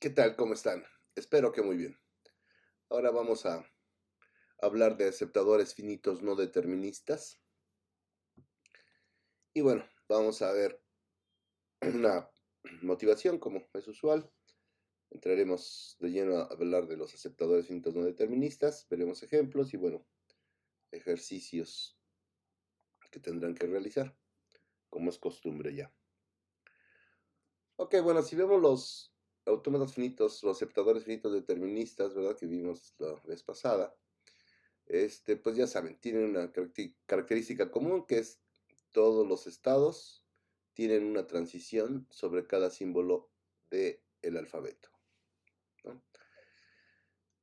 ¿Qué tal? ¿Cómo están? Espero que muy bien. Ahora vamos a hablar de aceptadores finitos no deterministas. Y bueno, vamos a ver una motivación como es usual. Entraremos de lleno a hablar de los aceptadores finitos no deterministas. Veremos ejemplos y bueno, ejercicios que tendrán que realizar, como es costumbre ya. Ok, bueno, si vemos los autómatas finitos, los aceptadores finitos deterministas, ¿verdad? Que vimos la vez pasada. Pues ya saben, tienen una característica común que es todos los estados tienen una transición sobre cada símbolo del alfabeto, ¿no?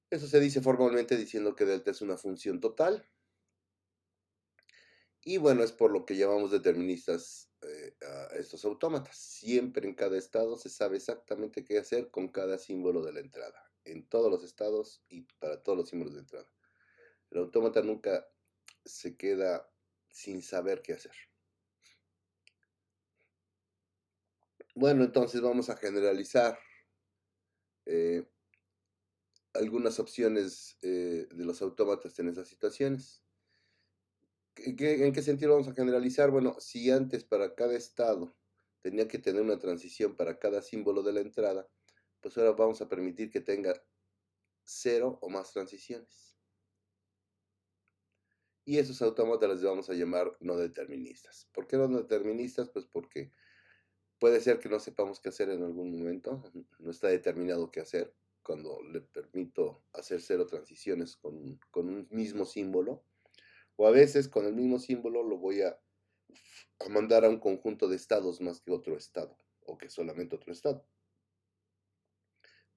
Eso se dice formalmente diciendo que delta es una función total y bueno, es por lo que llamamos deterministas a estos autómatas. Siempre en cada estado se sabe exactamente qué hacer con cada símbolo de la entrada, en todos los estados y para todos los símbolos de entrada. El autómata nunca se queda sin saber qué hacer. Bueno, entonces vamos a generalizar eh, algunas opciones de los autómatas en esas situaciones. ¿En qué sentido vamos a generalizar? Bueno, si antes para cada estado tenía que tener una transición para cada símbolo de la entrada, pues ahora vamos a permitir que tenga 0 o más transiciones. Y esos autómatas les vamos a llamar no deterministas. ¿Por qué no deterministas? Pues porque puede ser que no sepamos qué hacer en algún momento, no está determinado qué hacer cuando le permito hacer 0 transiciones con un mismo símbolo, o a veces con el mismo símbolo lo voy a mandar a un conjunto de estados más que otro estado, o que solamente otro estado.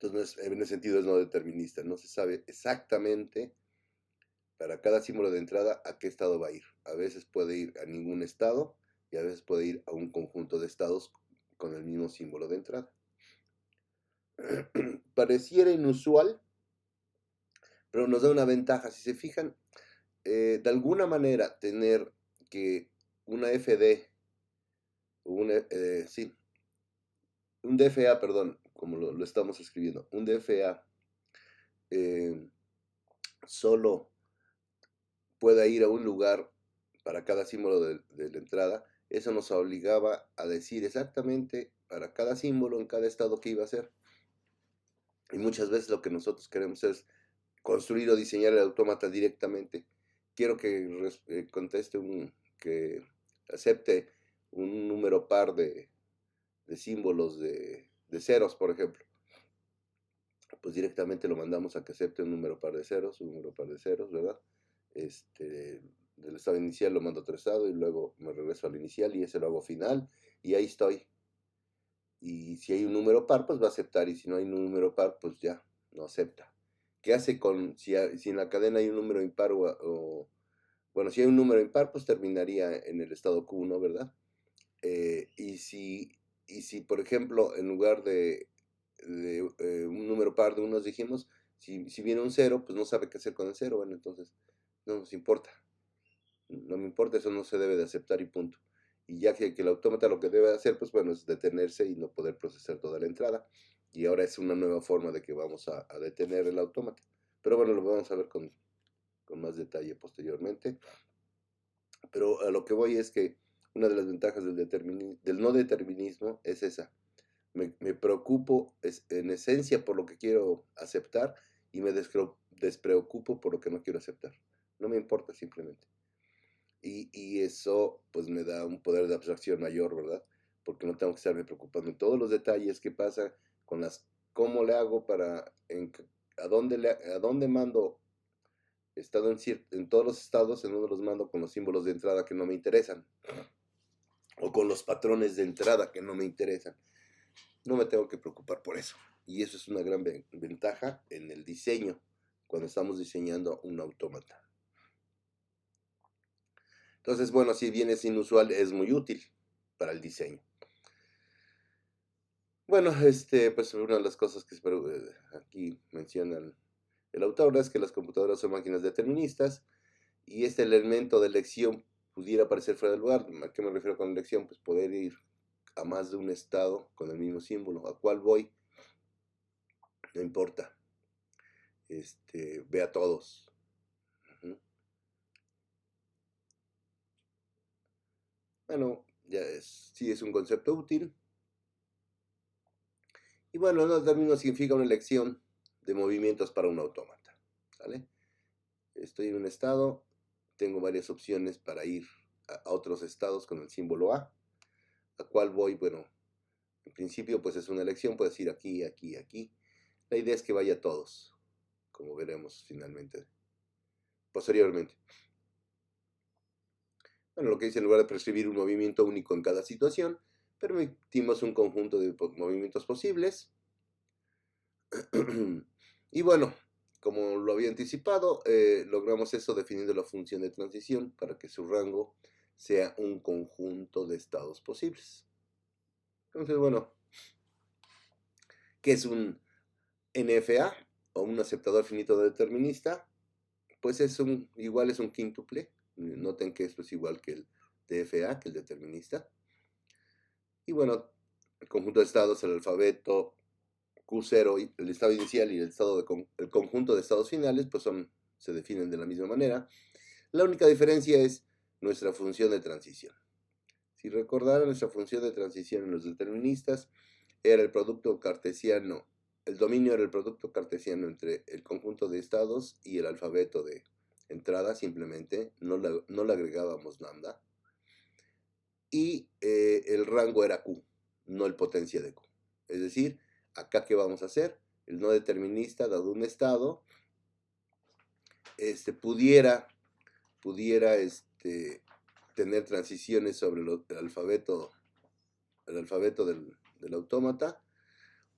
Entonces, en ese sentido es no determinista, no se sabe exactamente para cada símbolo de entrada a qué estado va a ir. A veces puede ir a ningún estado y a veces puede ir a un conjunto de estados con el mismo símbolo de entrada. Pareciera inusual, pero nos da una ventaja. Si se fijan, de alguna manera tener que una FD, sí, un DFA, perdón, como lo estamos escribiendo, un DFA eh, solo pueda ir a un lugar para cada símbolo de la entrada, eso nos obligaba a decir exactamente para cada símbolo en cada estado que iba a ser. Y muchas veces lo que nosotros queremos es construir o diseñar el autómata directamente. Quiero que conteste que acepte un número par de símbolos de ceros, por ejemplo. Pues directamente lo mandamos a que acepte un número par de ceros, un número par de ceros, ¿verdad? Del estado inicial lo mando a otro estado y luego me regreso al inicial y ese lo hago final y ahí estoy. Y si hay un número par, pues va a aceptar y si no hay un número par, pues ya, no acepta. ¿Qué hace si en la cadena hay un número impar bueno, si hay un número impar, pues terminaría en el estado Q1, ¿verdad? Eh, y, si, y si, por ejemplo, en lugar de un número par de unos dijimos, si viene un cero, pues no sabe qué hacer con el cero, bueno, entonces no nos importa. No me importa, eso no se debe de aceptar y punto. Y ya que el autómata lo que debe hacer, pues bueno, es detenerse y no poder procesar toda la entrada. Y ahora es una nueva forma de que vamos a detener el autómata. Pero bueno, lo vamos a ver con más detalle posteriormente. Pero a lo que voy es que una de las ventajas del no determinismo es esa. Me preocupo en esencia por lo que quiero aceptar y me despreocupo por lo que no quiero aceptar. No me importa simplemente. Y eso pues me da un poder de abstracción mayor, ¿verdad? Porque no tengo que estarme preocupando en todos los detalles que pasa con cómo le hago a dónde mando, estado en todos los estados, en donde los mando con los símbolos de entrada que no me interesan, o con los patrones de entrada que no me interesan. No me tengo que preocupar por eso. Y eso es una gran ventaja en el diseño, cuando estamos diseñando un autómata. Entonces, bueno, si bien es inusual, es muy útil para el diseño. Bueno, pues una de las cosas que espero, aquí mencionan el autor es que las computadoras son máquinas deterministas y este elemento de elección pudiera parecer fuera de lugar. ¿A qué me refiero con elección? Pues poder ir a más de un estado con el mismo símbolo. ¿A cuál voy? no importa, ve a todos. Bueno, sí es un concepto útil. Y bueno, no término significa una elección de movimientos para un autómata. ¿Vale? Estoy en un estado, tengo varias opciones para ir a otros estados con el símbolo A cual voy, bueno, en principio pues es una elección, puedes ir aquí, aquí, aquí. La idea es que vaya a todos, como veremos finalmente, posteriormente. Bueno, lo que dice, en lugar de prescribir un movimiento único en cada situación, permitimos un conjunto de movimientos posibles. Y bueno, como lo había anticipado, logramos eso definiendo la función de transición para que su rango sea un conjunto de estados posibles. Entonces, bueno, ¿qué es un NFA o un aceptador finito determinista? Pues es igual es un quíntuple. Noten que esto es igual que el DFA, que el determinista. Y bueno, el conjunto de estados, el alfabeto, Q0, el estado inicial y el conjunto de estados finales, pues se definen de la misma manera. La única diferencia es nuestra función de transición. Si recordaran, nuestra función de transición en los deterministas era el producto cartesiano. El dominio era el producto cartesiano entre el conjunto de estados y el alfabeto de entrada, simplemente, no le agregábamos lambda. Y el rango era Q, no el potencia de Q. Es decir, acá ¿qué vamos a hacer? El no determinista, dado un estado, pudiera tener transiciones sobre el alfabeto del autómata,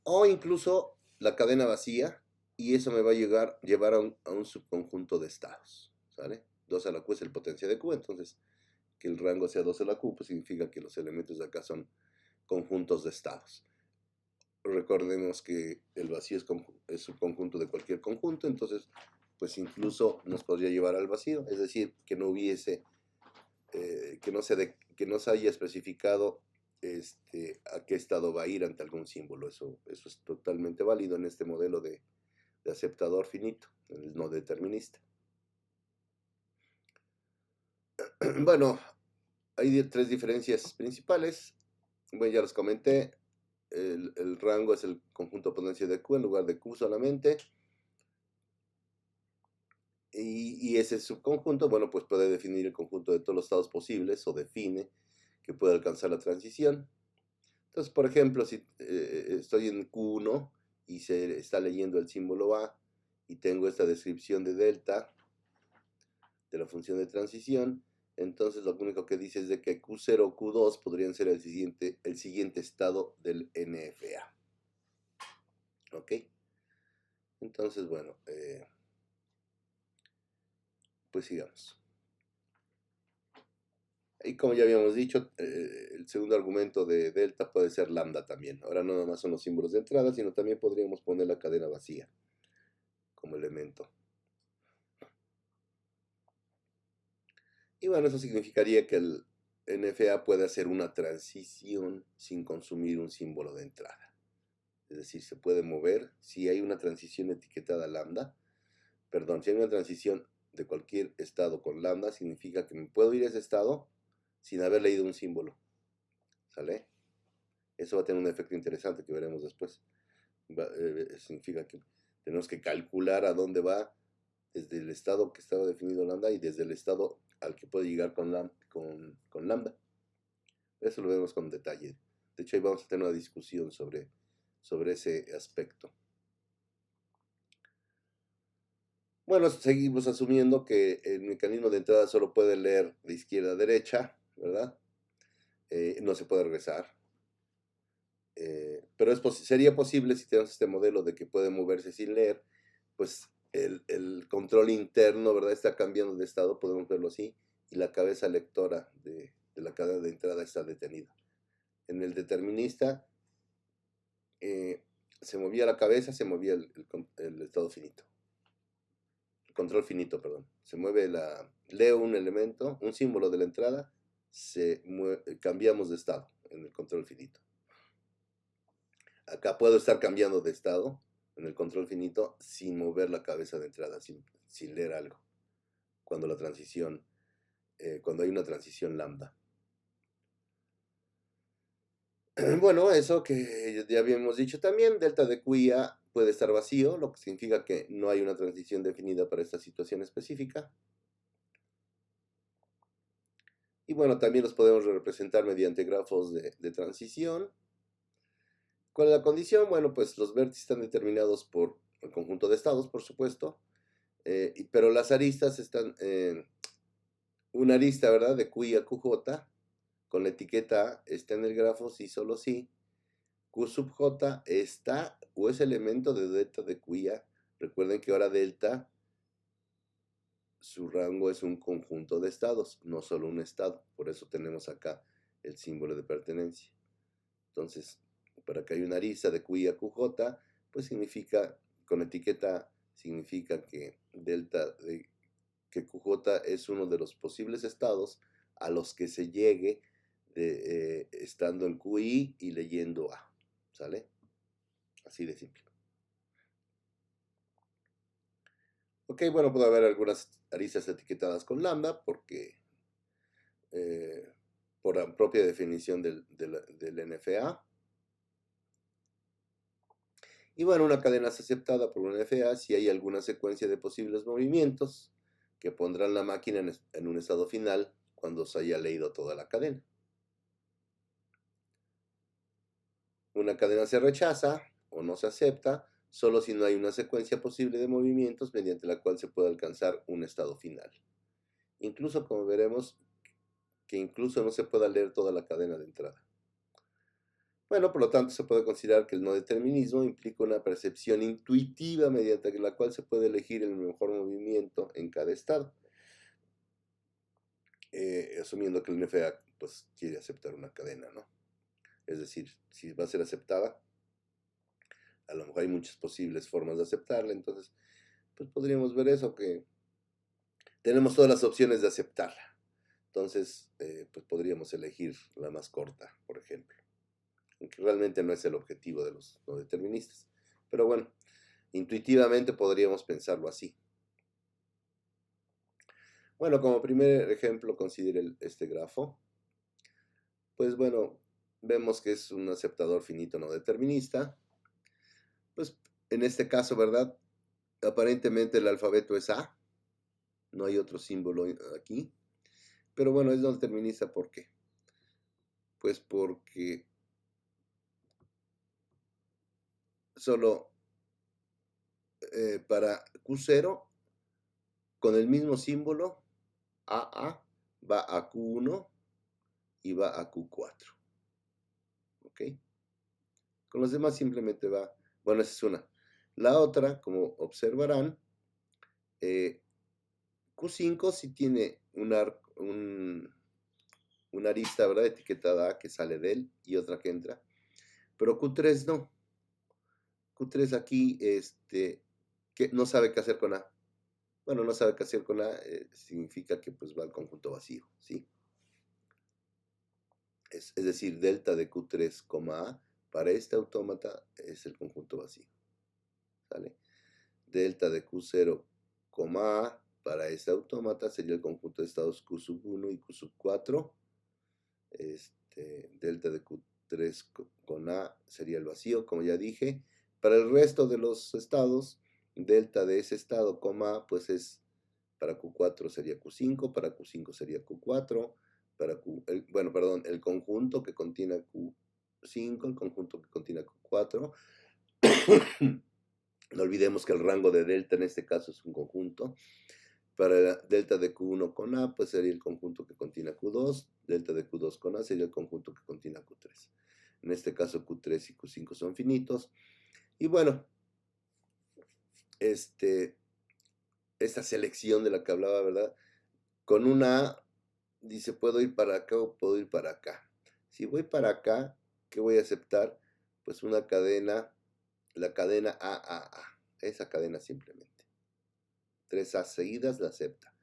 o incluso la cadena vacía, y eso me va a llevar a un subconjunto de estados, ¿sale? 2 a la Q es el potencia de Q, entonces que el rango sea 2 a la Q, pues significa que los elementos de acá son conjuntos de estados. Recordemos que el vacío es subconjunto de cualquier conjunto, entonces pues incluso nos podría llevar al vacío, es decir, que no hubiese, que no se haya especificado a qué estado va a ir ante algún símbolo. Eso es totalmente válido en este modelo de aceptador finito, el no determinista. Bueno, hay 3 diferencias principales. Bueno, ya los comenté. El rango es el conjunto de potencia de Q en lugar de Q solamente. Y ese subconjunto, bueno, pues puede definir el conjunto de todos los estados posibles o define que puede alcanzar la transición. Entonces, por ejemplo, si estoy en Q1 y se está leyendo el símbolo A y tengo esta descripción de delta de la función de transición, entonces lo único que dice es de que Q0 o Q2 podrían ser el siguiente estado del NFA. ¿Ok? Entonces, bueno, pues sigamos. Y como ya habíamos dicho, el segundo argumento de delta puede ser lambda también. Ahora no nada más son los símbolos de entrada, sino también podríamos poner la cadena vacía como elemento. Y bueno, eso significaría que el NFA puede hacer una transición sin consumir un símbolo de entrada. Es decir, se puede mover si hay una transición etiquetada lambda. Perdón, si hay una transición de cualquier estado con lambda, significa que me puedo ir a ese estado sin haber leído un símbolo. ¿Sale? Eso va a tener un efecto interesante que veremos después. Significa que tenemos que calcular a dónde va desde el estado que estaba definido lambda y desde el estado al que puede llegar con lambda. Eso lo vemos con detalle. De hecho, ahí vamos a tener una discusión sobre ese aspecto. Bueno, seguimos asumiendo que el mecanismo de entrada solo puede leer de izquierda a derecha, ¿verdad? No se puede regresar. Pero sería posible si tenemos este modelo de que puede moverse sin leer, pues el control interno, ¿verdad? Está cambiando de estado, podemos verlo así, y la cabeza lectora de la cadena de entrada está detenida. En el determinista se movía la cabeza, se movía el estado finito. El control finito, perdón. Se mueve leo un elemento, un símbolo de la entrada, cambiamos de estado en el control finito. Acá puedo estar cambiando de estado en el control finito sin mover la cabeza de entrada, sin leer algo, cuando la transición, cuando hay una transición lambda. Bueno, eso que ya habíamos dicho también, delta de QIA puede estar vacío, lo que significa que no hay una transición definida para esta situación específica. Y bueno, también los podemos representar mediante grafos de transición. ¿Cuál es la condición? Bueno, pues los vértices están determinados por el conjunto de estados, por supuesto, pero las aristas están, una arista, ¿verdad? De QI a QJ, con la etiqueta A, está en el grafo si solo si Q sub J está o es elemento de delta de QIA. Recuerden que ahora delta, su rango es un conjunto de estados, no solo un estado. Por eso tenemos acá el símbolo de pertenencia. Entonces, para que haya una arista de QI a QJ, pues significa, con etiqueta, significa que delta de que QJ es uno de los posibles estados a los que se llegue estando en QI y leyendo A. ¿Sale? Así de simple. Ok, bueno, puede haber algunas aristas etiquetadas con lambda porque por la propia definición del NFA. Y bueno, una cadena es aceptada por un NFA si hay alguna secuencia de posibles movimientos que pondrán la máquina en un estado final cuando se haya leído toda la cadena. Una cadena se rechaza o no se acepta solo si no hay una secuencia posible de movimientos mediante la cual se puede alcanzar un estado final. Incluso, como veremos, que incluso no se pueda leer toda la cadena de entrada. Bueno, por lo tanto, se puede considerar que el no determinismo implica una percepción intuitiva mediante la cual se puede elegir el mejor movimiento en cada estado, asumiendo que el NFA pues, quiere aceptar una cadena, ¿no? Es decir, si va a ser aceptada, a lo mejor hay muchas posibles formas de aceptarla, entonces, pues podríamos ver eso, que tenemos todas las opciones de aceptarla. Entonces, pues podríamos elegir la más corta, por ejemplo. Aunque realmente no es el objetivo de los no deterministas. Pero bueno, intuitivamente podríamos pensarlo así. Bueno, como primer ejemplo, considere este grafo. Pues bueno, vemos que es un aceptador finito no determinista. Pues en este caso, ¿verdad? Aparentemente el alfabeto es A. No hay otro símbolo aquí. Pero bueno, es no determinista, ¿por qué? Pues porque solo para Q0, con el mismo símbolo, AA va a Q1 y va a Q4. ¿Ok? Con los demás simplemente va, bueno, esa es una. La otra, como observarán, Q5 sí tiene una arista, ¿verdad? Etiquetada A que sale de él y otra que entra. Pero Q3 no. Q3 aquí, que no sabe qué hacer con A. Bueno, no sabe qué hacer con A, significa que pues va al conjunto vacío, ¿sí? Es decir, delta de Q3, A para este autómata es el conjunto vacío. ¿Sale? Delta de Q0, A para este autómata sería el conjunto de estados Q sub 1 y Q sub 4. Delta de Q3 con A sería el vacío, como ya dije. Para el resto de los estados, delta de ese estado, A, pues es para Q4 sería Q5, para Q5 sería Q4, el conjunto que contiene Q5, el conjunto que contiene Q4. No olvidemos que el rango de delta en este caso es un conjunto. Para la delta de Q1 con A, pues sería el conjunto que contiene Q2. Delta de Q2 con A sería el conjunto que contiene Q3. En este caso Q3 y Q5 son finitos. Y bueno, esta selección de la que hablaba, ¿verdad? Con una A, dice, puedo ir para acá o puedo ir para acá. Si voy para acá, ¿qué voy a aceptar? Pues una cadena, la cadena AAA. Esa cadena simplemente. 3 A seguidas la acepta.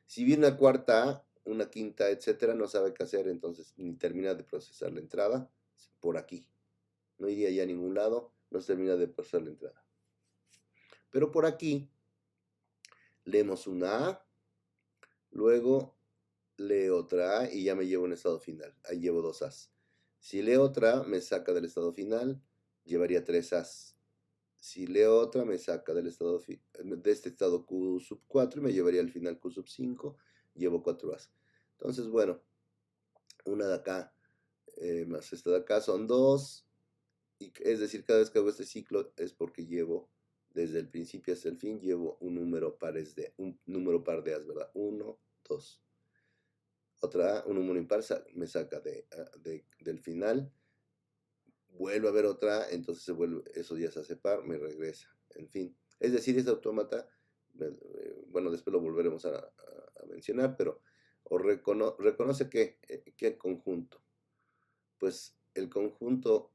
Si viene una cuarta A, una quinta, etcétera, no sabe qué hacer, entonces ni termina de procesar la entrada por aquí. No iría ya a ningún lado, no se termina de procesar la entrada. Pero por aquí leemos una A, luego leo otra A y ya me llevo un estado final. Ahí llevo dos A's. Si leo otra A, me saca del estado final, llevaría tres A's. Si leo otra, me saca del estado de este estado Q sub 4 y me llevaría al final Q sub 5, llevo 4 A's. Entonces, bueno, una de acá más esta de acá son dos. Y es decir, cada vez que hago este ciclo es porque llevo desde el principio hasta el fin, llevo un número par de A's, ¿verdad? 1, 2. Otra A, un número impar me saca del final. Vuelvo a ver otra A, entonces eso ya se hace par, me regresa. En fin. Es decir, este autómata, bueno, después lo volveremos a mencionar, pero reconoce que conjunto. Pues el conjunto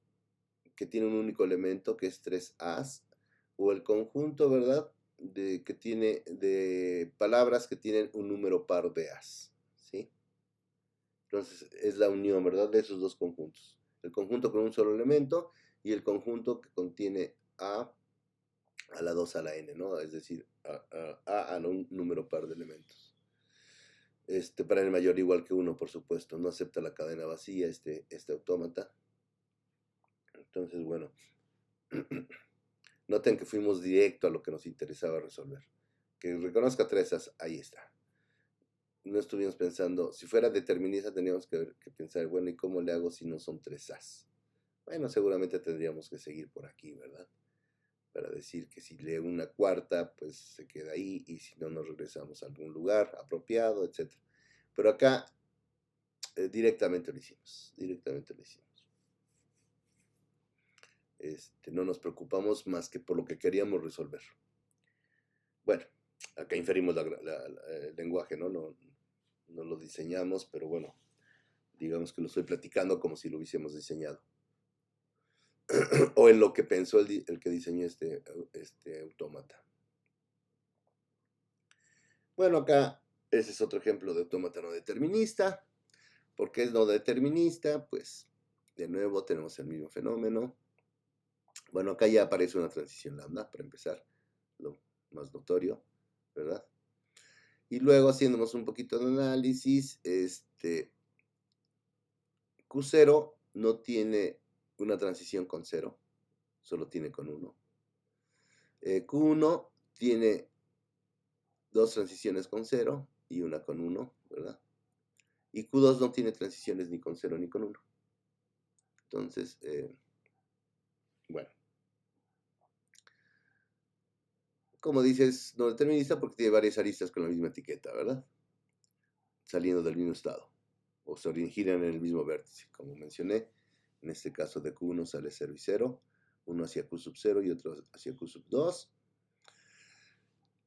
que tiene un único elemento, que es 3As, o el conjunto, ¿verdad?, que tiene de palabras que tienen un número par de As, ¿sí? Entonces es la unión, ¿verdad?, de esos dos conjuntos. El conjunto con un solo elemento y el conjunto que contiene a la 2 a la n, ¿no? Es decir, a un número par de elementos. Para el mayor igual que 1, por supuesto. No acepta la cadena vacía este autómata. Entonces, bueno, noten que fuimos directo a lo que nos interesaba resolver. Que reconozca tres As, ahí está. No estuvimos pensando, si fuera determinista teníamos que pensar, bueno, ¿y cómo le hago si no son tres As? Bueno, seguramente tendríamos que seguir por aquí, ¿verdad? Para decir que si lee una cuarta, pues se queda ahí, y si no, nos regresamos a algún lugar apropiado, etc. Pero acá directamente lo hicimos, no nos preocupamos más que por lo que queríamos resolver. Bueno, acá inferimos el lenguaje, ¿no? No lo diseñamos, pero bueno, digamos que lo estoy platicando como si lo hubiésemos diseñado. O en lo que pensó el que diseñó este autómata. Bueno, acá ese es otro ejemplo de autómata no determinista. ¿Por qué es no determinista? Pues de nuevo tenemos el mismo fenómeno. Bueno, acá ya aparece una transición lambda, para empezar, lo más notorio, ¿verdad? Y luego, haciéndonos un poquito de análisis, Q0 no tiene una transición con 0, solo tiene con 1. Q1 tiene dos transiciones con 0 y una con 1, ¿verdad? Y Q2 no tiene transiciones ni con 0 ni con 1. Entonces, bueno. Como dices, no determinista porque tiene varias aristas con la misma etiqueta, ¿verdad? Saliendo del mismo estado. O se giran en el mismo vértice, como mencioné. En este caso de Q1 sale 0 y 0. Uno hacia Q sub 0 y otro hacia Q sub 2.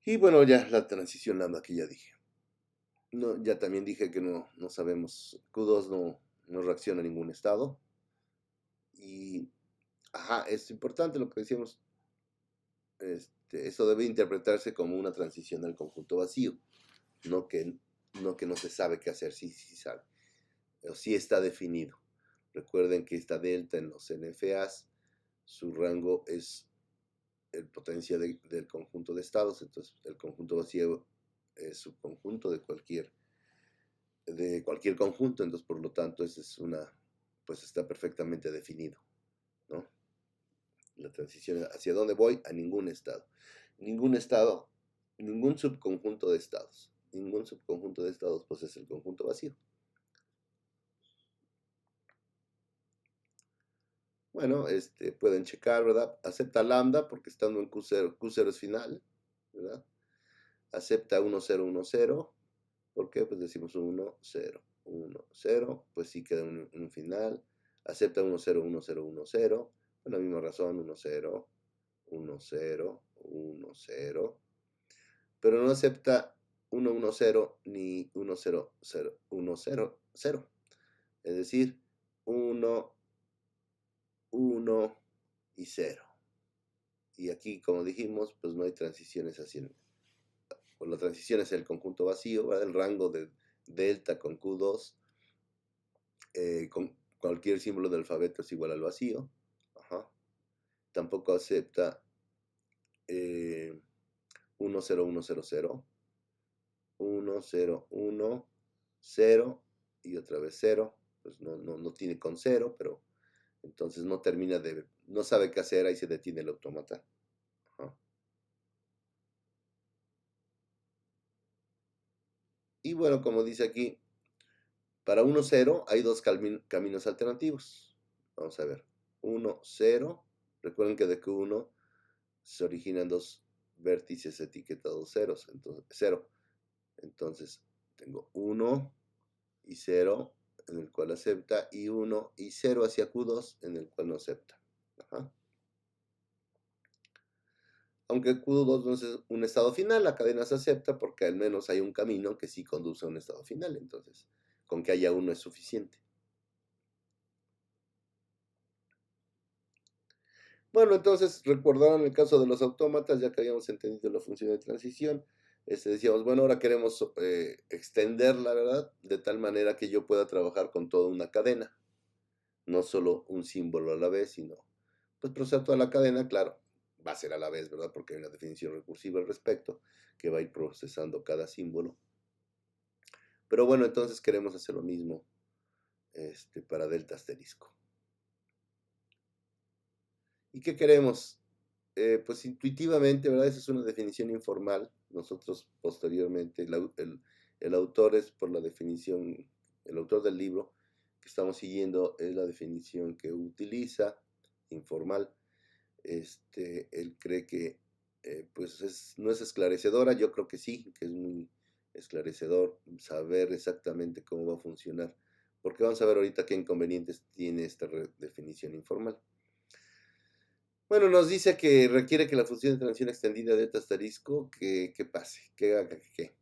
Y bueno, ya la transición lambda que ya dije. No, ya también dije que no sabemos. Q2 no reacciona a ningún estado. Y, es importante lo que decíamos. Eso debe interpretarse como una transición al conjunto vacío. No que no se sabe qué hacer, sí sabe. O sí está definido. Recuerden que esta delta en los NFAs, su rango es el potencia del conjunto de estados. Entonces, el conjunto vacío es subconjunto de cualquier conjunto. Entonces, por lo tanto, pues está perfectamente definido, ¿no? La transición, ¿hacia dónde voy? A ningún estado. Ningún subconjunto de estados. Ningún subconjunto de estados, pues es el conjunto vacío. Bueno, pueden checar, ¿verdad? Acepta lambda porque estando en Q0 es final, ¿verdad? Acepta 1, 0, 1, 0. ¿Por qué? Pues decimos 1, 0, 1, 0. Pues sí queda un final. Acepta 1, 0, 1, 0, 1, 0. Por la misma razón, 1, 0, 1, 0, 1, 0. Pero no acepta 1, 1, 0 ni 1, 0, 0, 1, 0, 0. Es decir, 1, 1 y 0. Y aquí, como dijimos, pues no hay transiciones hacia pues la transición es el conjunto vacío, ¿verdad? El rango de delta con Q2, con cualquier símbolo del alfabeto es igual al vacío. Tampoco acepta 1, 0, 1, 0, 0, 1, 0, 1, 0 y otra vez 0. Pues no tiene con 0, pero entonces no termina no sabe qué hacer, ahí se detiene el autómata. Ajá. Y bueno, como dice aquí, para 1, 0 hay dos caminos alternativos. Vamos a ver. 1, 0. Recuerden que de Q1 se originan dos vértices etiquetados ceros. Entonces, 0. Entonces, tengo 1 y 0 en el cual acepta y 1 y 0 hacia Q2 en el cual no acepta. Ajá. Aunque Q2 no es un estado final, la cadena se acepta porque al menos hay un camino que sí conduce a un estado final. Entonces, con que haya uno es suficiente. Bueno, entonces recordaron el caso de los autómatas, ya que habíamos entendido la función de transición. Decíamos, bueno, ahora queremos extenderla, ¿verdad? De tal manera que yo pueda trabajar con toda una cadena, no solo un símbolo a la vez, sino pues procesar toda la cadena, claro, va a ser a la vez, ¿verdad? Porque hay una definición recursiva al respecto que va a ir procesando cada símbolo. Pero bueno, entonces queremos hacer lo mismo para delta asterisco. ¿Y qué queremos? Pues intuitivamente, ¿verdad? Esa es una definición informal. Nosotros posteriormente, el autor es por la definición, el autor del libro que estamos siguiendo es la definición que utiliza, informal. Él cree que pues no es esclarecedora, yo creo que sí, que es muy esclarecedor saber exactamente cómo va a funcionar, porque vamos a ver ahorita qué inconvenientes tiene esta definición informal. Bueno, nos dice que requiere que la función de transición extendida de delta asterisco que pase, que haga que.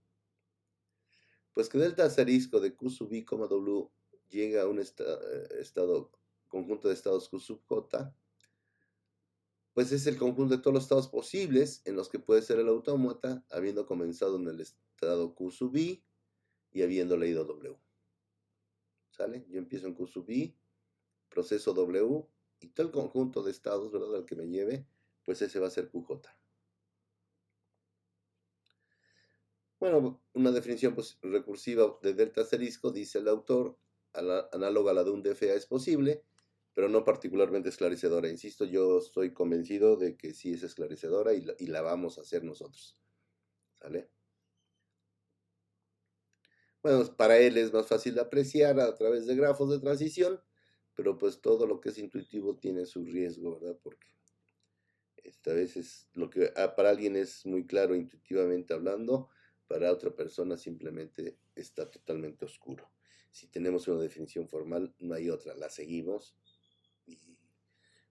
Pues que delta asterisco de Q sub I, W llega a un estado, conjunto de estados Q sub J, pues es el conjunto de todos los estados posibles en los que puede ser el autómata, habiendo comenzado en el estado Q sub I y habiendo leído W. ¿Sale? Yo empiezo en Q sub I, proceso W, y todo el conjunto de estados, ¿verdad?, al que me lleve, pues ese va a ser QJ. Bueno, una definición pues, recursiva de delta asterisco, dice el autor, análoga a la de un DFA es posible, pero no particularmente esclarecedora. Insisto, yo estoy convencido de que sí es esclarecedora y la vamos a hacer nosotros. ¿Sale? Bueno, para él es más fácil de apreciar a través de grafos de transición, pero pues todo lo que es intuitivo tiene su riesgo, ¿verdad? Porque esta vez es lo que para alguien es muy claro intuitivamente hablando, para otra persona simplemente está totalmente oscuro. Si tenemos una definición formal, no hay otra, la seguimos y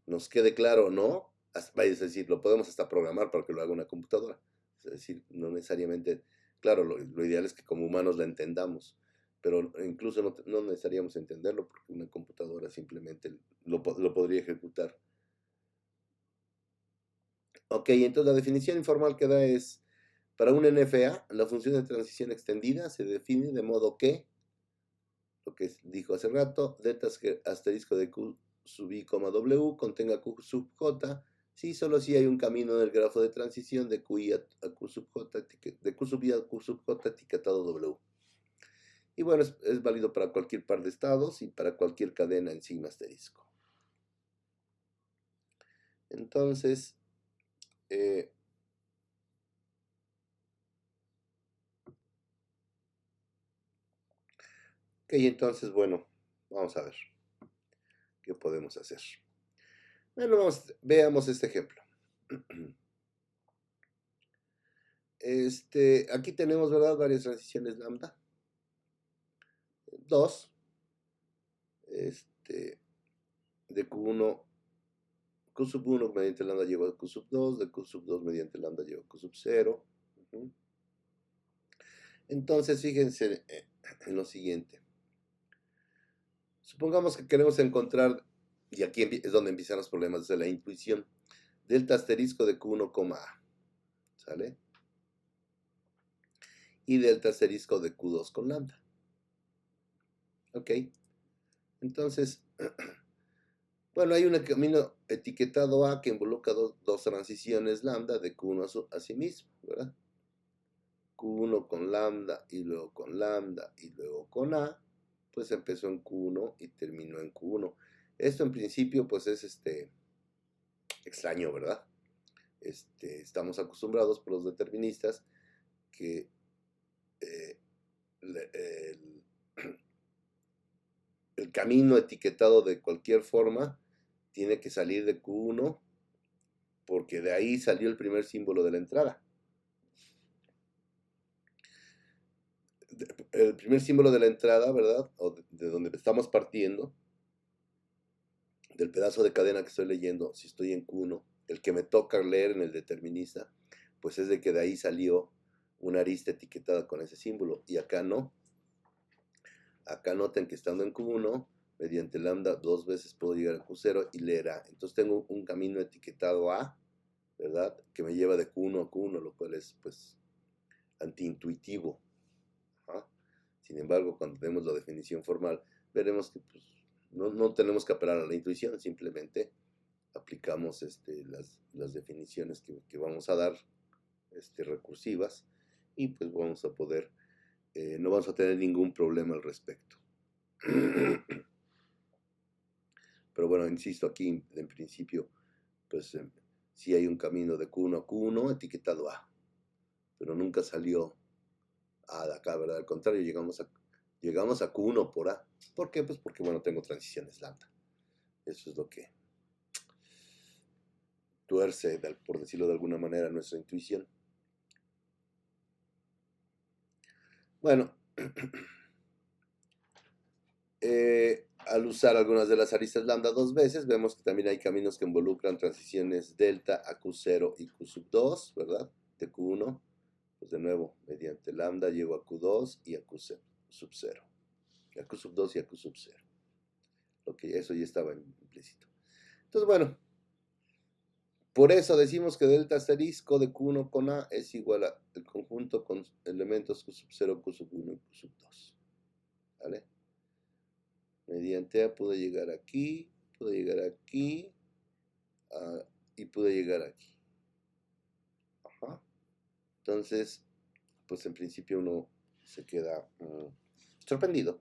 nos quede claro o no, es decir, lo podemos hasta programar para que lo haga una computadora. Es decir, no necesariamente, claro, lo ideal es que como humanos la entendamos, pero incluso no necesitaríamos entenderlo porque una computadora simplemente lo podría ejecutar. Ok, entonces la definición informal que da es, para un NFA, la función de transición extendida se define de modo que, lo que dijo hace rato, delta asterisco de Q sub I, W contenga Q sub J, si solo si hay un camino en el grafo de transición de QI a Q sub J, de Q sub I a Q sub J etiquetado W. Y bueno, es válido para cualquier par de estados y para cualquier cadena en signo asterisco. Entonces, ok, entonces, bueno, vamos a ver qué podemos hacer. Bueno, veamos este ejemplo. Aquí tenemos, ¿verdad?, varias transiciones lambda. Dos. De Q1, Q sub 1 mediante lambda lleva a Q sub 2, de Q sub 2 mediante lambda lleva a Q sub 0. Entonces, fíjense en lo siguiente. Supongamos que queremos encontrar, y aquí es donde empiezan los problemas de la intuición, delta asterisco de Q1, A, ¿sale? Y delta asterisco de Q2 con lambda. Ok. Entonces, Bueno, hay un camino etiquetado A que involucra dos transiciones lambda de Q1 a sí mismo, ¿verdad? Q1 con lambda y luego con lambda y luego con A, pues empezó en Q1 y terminó en Q1. Esto en principio pues es extraño, ¿verdad? Estamos acostumbrados por los deterministas que eh, el, el camino etiquetado de cualquier forma tiene que salir de Q1 porque de ahí salió el primer símbolo de la entrada. El primer símbolo de la entrada, ¿verdad? O de donde estamos partiendo, del pedazo de cadena que estoy leyendo, si estoy en Q1, el que me toca leer en el determinista, pues es de que de ahí salió una arista etiquetada con ese símbolo, y acá no. Acá noten que estando en Q1, mediante lambda dos veces puedo llegar a Q0 y leer A. Entonces tengo un camino etiquetado A, ¿verdad? Que me lleva de Q1 a Q1, lo cual es, pues, antiintuitivo. Ajá. Sin embargo, cuando tenemos la definición formal, veremos que pues, no tenemos que apelar a la intuición, simplemente aplicamos las definiciones que vamos a dar recursivas y pues vamos a poder, no vamos a tener ningún problema al respecto. Pero bueno, insisto, aquí en principio, pues sí hay un camino de Q1 a Q1 etiquetado A, pero nunca salió A de acá, ¿verdad? Al contrario, llegamos a Q1 por A. ¿Por qué? Pues porque, bueno, tengo transiciones lambda. Eso es lo que tuerce, por decirlo de alguna manera, nuestra intuición. Bueno, al usar algunas de las aristas lambda dos veces, vemos que también hay caminos que involucran transiciones delta a Q0 y Q sub 2, ¿verdad? De Q1, pues de nuevo, mediante lambda llego a Q2 y a Q sub 0. A Q sub 2 y a Q sub 0. Ok, eso ya estaba implícito. Entonces, bueno, por eso decimos que delta asterisco de Q1 con A es igual al conjunto con elementos Q sub 0, Q sub 1 y Q sub 2. ¿Vale? Mediante A pude llegar aquí, pude llegar aquí y pude llegar aquí. Ajá. Entonces, pues en principio uno se queda sorprendido.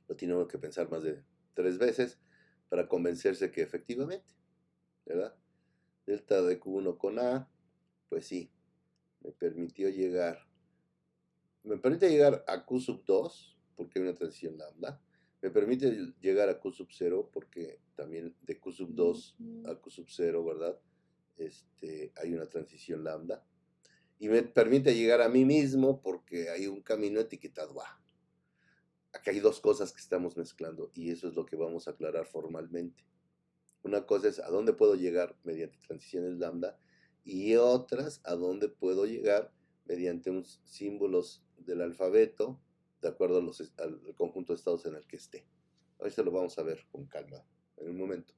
Lo tiene uno que pensar más de 3 veces para convencerse que efectivamente, ¿verdad? Delta de Q1 con A, pues sí, me permite llegar a Q sub 2, porque hay una transición lambda. Me permite llegar a Q sub 0, porque también de Q sub 2 a Q sub 0, ¿verdad? Hay una transición lambda. Y me permite llegar a mí mismo, porque hay un camino etiquetado A. Acá hay dos cosas que estamos mezclando, y eso es lo que vamos a aclarar formalmente. Una cosa es a dónde puedo llegar mediante transiciones lambda, y otras a dónde puedo llegar mediante unos símbolos del alfabeto, de acuerdo al conjunto de estados en el que esté. Esto lo vamos a ver con calma en un momento.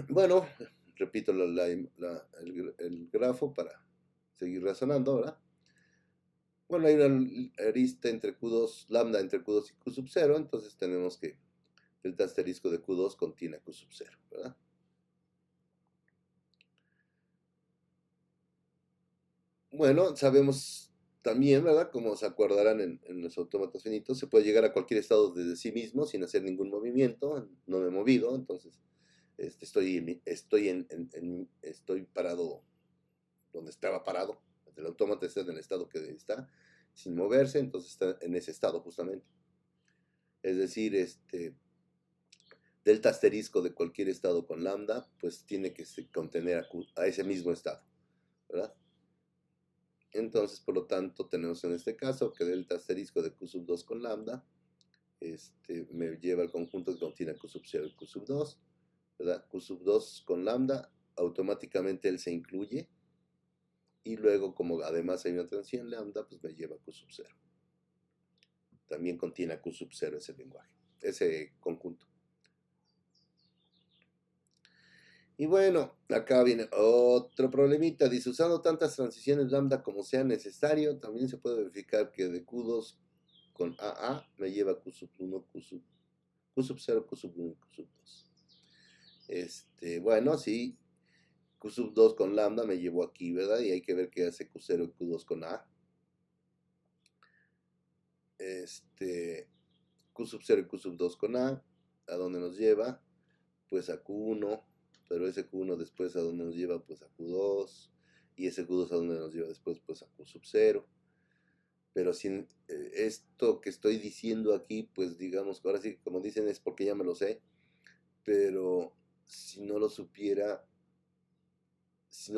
Bueno, repito el grafo para seguir razonando, ¿verdad? Bueno, hay una arista entre Q2, lambda entre Q2 y Q sub 0, entonces tenemos que el asterisco de Q2 contiene Q sub 0, ¿verdad? Bueno, sabemos también, ¿verdad? Como se acordarán en los autómatas finitos, se puede llegar a cualquier estado desde sí mismo sin hacer ningún movimiento, no me he movido, entonces estoy parado donde estaba parado, el autómata está en el estado que está, sin moverse, entonces está en ese estado justamente. Es decir, delta asterisco de cualquier estado con lambda, pues tiene que contener a ese mismo estado, ¿verdad? Entonces, por lo tanto, tenemos en este caso que delta asterisco de Q sub 2 con lambda me lleva al conjunto que contiene Q sub 0 y Q sub 2, ¿verdad? Q sub 2 con lambda, automáticamente él se incluye, y luego, como además hay una transición lambda, pues me lleva a Q sub 0. También contiene a Q sub 0 ese lenguaje, ese conjunto. Y bueno, acá viene otro problemita. Dice, usando tantas transiciones lambda como sea necesario, también se puede verificar que de Q2 con AA me lleva a Q sub 1, Q sub Q sub 0, Q sub 1, Q sub 2. Bueno, sí, Q sub 2 con lambda me llevó aquí, ¿verdad? Y hay que ver qué hace Q0 y Q2 con A. Q sub 0 y Q sub 2 con A, ¿a dónde nos lleva? Pues a Q1, pero ese Q1 después ¿a dónde nos lleva? Pues a Q2, y ese Q2 ¿a dónde nos lleva después? Pues a Q sub 0. Pero sin esto que estoy diciendo aquí, pues digamos, ahora sí, como dicen, es porque ya me lo sé, pero si no lo supiera, si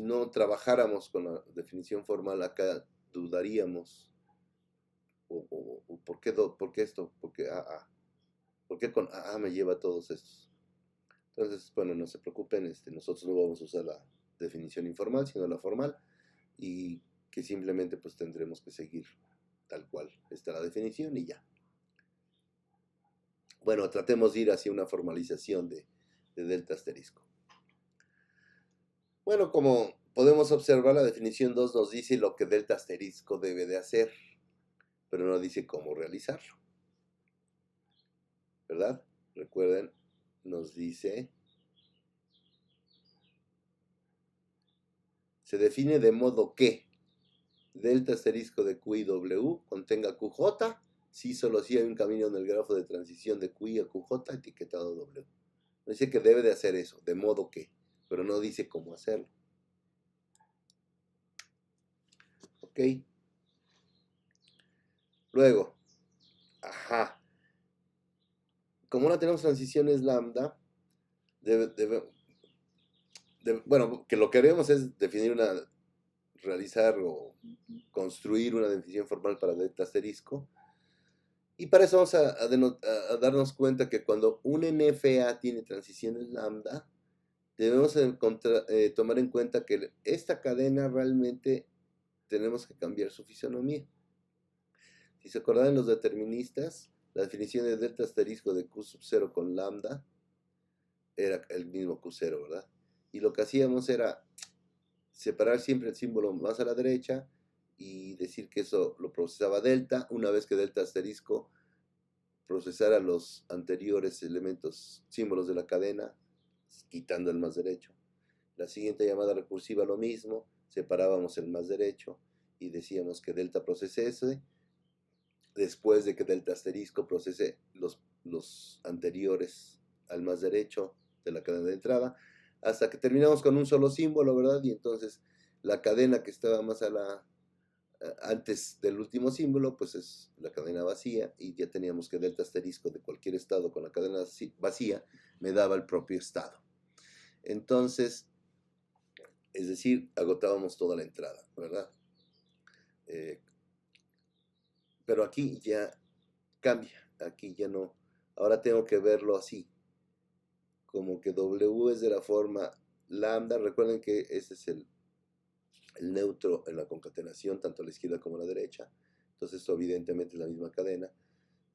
no trabajáramos con la definición formal acá, dudaríamos. ¿Por qué, por qué esto? ¿Por qué AA? ¿Por qué con AA me lleva a todos estos? Entonces, bueno, no se preocupen, nosotros no vamos a usar la definición informal, sino la formal, y que simplemente pues tendremos que seguir tal cual está la definición y ya. Bueno, tratemos de ir hacia una formalización de delta asterisco. Bueno, como podemos observar, la definición 2 nos dice lo que delta asterisco debe de hacer, pero no dice cómo realizarlo, ¿verdad? Recuerden, nos dice, se define de modo que delta asterisco de Q y W contenga QJ, si solo si hay un camino en el grafo de transición de QI a QJ etiquetado W. Dice que debe de hacer eso, de modo que, pero no dice cómo hacerlo. ¿Ok? Luego, como no tenemos transiciones lambda, bueno, que lo que haremos es realizar o construir una definición formal para delta asterisco. Y para eso vamos a darnos cuenta que cuando un NFA tiene transiciones lambda, debemos tomar en cuenta que esta cadena realmente tenemos que cambiar su fisonomía. Si se acordan los deterministas, la definición de delta asterisco de Q sub 0 con lambda era el mismo Q0, ¿verdad? Y lo que hacíamos era separar siempre el símbolo más a la derecha y decir que eso lo procesaba delta. Una vez que delta asterisco procesara los anteriores elementos, símbolos de la cadena, quitando el más derecho. La siguiente llamada recursiva lo mismo, separábamos el más derecho y decíamos que delta procese ese, después de que delta asterisco procese los anteriores al más derecho de la cadena de entrada, hasta que terminamos con un solo símbolo, ¿verdad? Y entonces la cadena que estaba más antes del último símbolo, pues es la cadena vacía, y ya teníamos que delta asterisco de cualquier estado con la cadena vacía me daba el propio estado. Entonces, es decir, agotábamos toda la entrada, ¿verdad? Pero aquí ya cambia, aquí ya no. Ahora tengo que verlo así, como que W es de la forma lambda. Recuerden que este es el neutro en la concatenación, tanto a la izquierda como a la derecha. Entonces esto evidentemente es la misma cadena.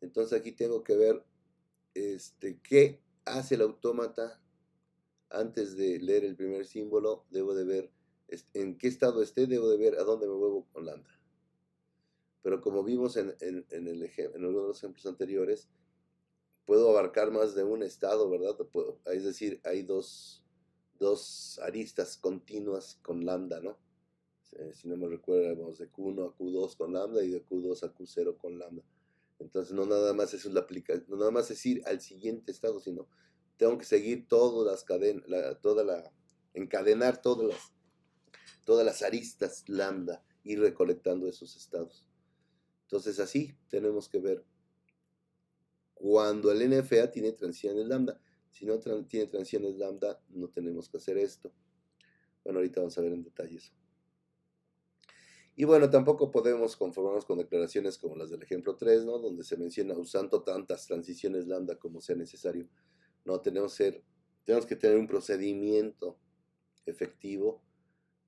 Entonces aquí tengo que ver qué hace el autómata antes de leer el primer símbolo. Debo de ver en qué estado esté, debo de ver a dónde me muevo con lambda. Pero como vimos en algunos de los ejemplos anteriores, puedo abarcar más de un estado, ¿verdad? Es decir, hay dos aristas continuas con lambda, ¿no? Si no me recuerdo, vamos de Q1 a Q2 con lambda y de Q2 a Q0 con lambda. Entonces no nada más es la aplicación, no nada más es ir al siguiente estado, sino tengo que seguir todas las cadenas, encadenar todas las aristas lambda, ir recolectando esos estados. Entonces así tenemos que ver cuando el NFA tiene transiciones lambda. Si no tiene transiciones lambda, no tenemos que hacer esto. Bueno, ahorita vamos a ver en detalle eso. Y bueno, tampoco podemos conformarnos con declaraciones como las del ejemplo 3, ¿no? Donde se menciona usando tantas transiciones lambda como sea necesario. No, tenemos que tener un procedimiento efectivo,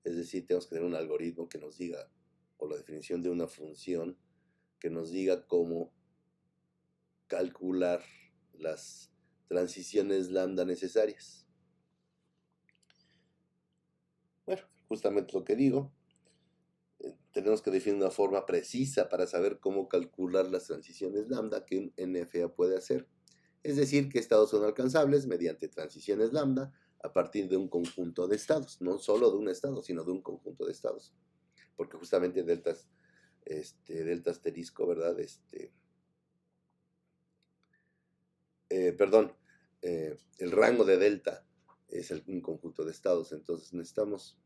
es decir, tenemos que tener un algoritmo que nos diga, o la definición de una función, que nos diga cómo calcular las transiciones lambda necesarias. Bueno, justamente lo que digo, tenemos que definir una forma precisa para saber cómo calcular las transiciones lambda que un NFA puede hacer. Es decir, que estados son alcanzables mediante transiciones lambda a partir de un conjunto de estados, no solo de un estado, sino de un conjunto de estados. Porque justamente delta asterisco, ¿verdad? Perdón, el rango de delta es un conjunto de estados, entonces necesitamos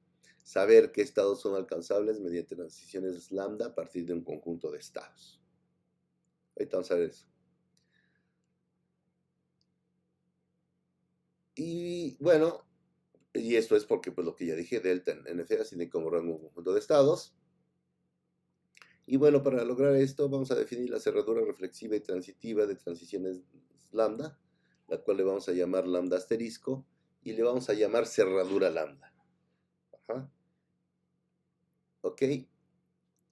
saber qué estados son alcanzables mediante transiciones lambda a partir de un conjunto de estados. Ahorita vamos a ver eso. Y bueno, y esto es porque, pues lo que ya dije, delta en NFA tiene como rango un conjunto de estados. Y bueno, para lograr esto vamos a definir la cerradura reflexiva y transitiva de transiciones lambda, la cual le vamos a llamar lambda asterisco y le vamos a llamar cerradura lambda. Ajá. Ok,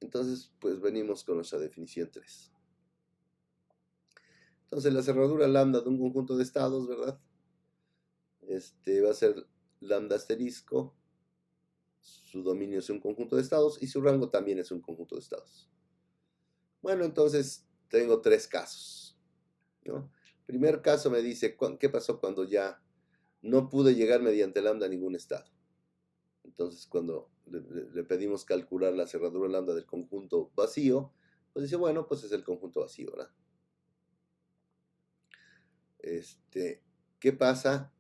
entonces pues venimos con nuestra definición 3. Entonces la cerradura lambda de un conjunto de estados, ¿verdad? Va a ser lambda asterisco, su dominio es un conjunto de estados y su rango también es un conjunto de estados. Bueno, entonces tengo 3 casos, ¿no? Primer caso me dice, ¿qué pasó cuando ya no pude llegar mediante lambda a ningún estado? Entonces, cuando le pedimos calcular la cerradura lambda del conjunto vacío, pues dice, bueno, pues es el conjunto vacío, ¿verdad? ¿Qué pasa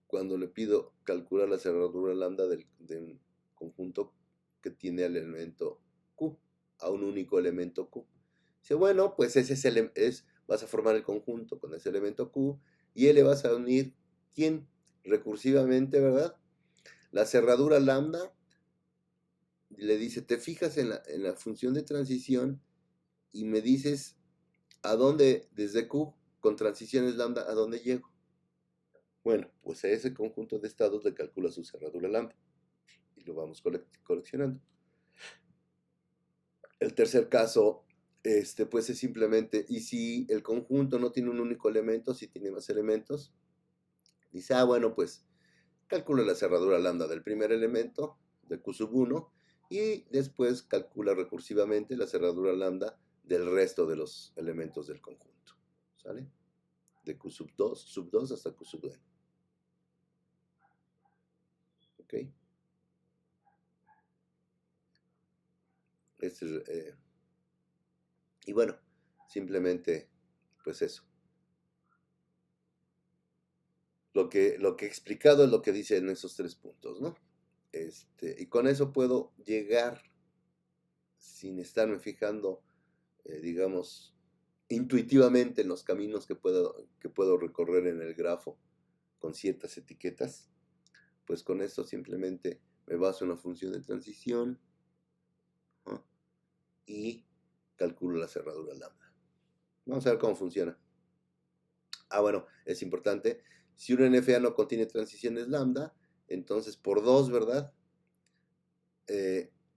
cuando le pido calcular la cerradura lambda de un conjunto que tiene al elemento Q, a un único elemento Q? Dice, bueno, pues vas a formar el conjunto con ese elemento Q y le vas a unir, ¿quién? Recursivamente, ¿verdad? La cerradura lambda le dice, te fijas en la función de transición y me dices a dónde, desde Q, con transiciones lambda, a dónde llego. Bueno, pues a ese conjunto de estados le calcula su cerradura lambda y lo vamos coleccionando. El tercer caso, pues es simplemente, y si el conjunto no tiene un único elemento, si tiene más elementos, dice, bueno, pues calcula la cerradura lambda del primer elemento, de Q sub 1, y después calcula recursivamente la cerradura lambda del resto de los elementos del conjunto. ¿Sale? De Q sub 2 hasta Q sub n. ¿Ok? Y bueno, simplemente, pues eso. Lo que he explicado es lo que dice en esos 3 puntos, ¿no? Y con eso puedo llegar, sin estarme fijando, digamos, intuitivamente en los caminos que puedo recorrer en el grafo con ciertas etiquetas, pues con esto simplemente me baso en la función de transición, ¿no? Y calculo la cerradura lambda. Vamos a ver cómo funciona. Bueno, es importante. Si un NFA no contiene transiciones lambda, entonces por 2, ¿verdad?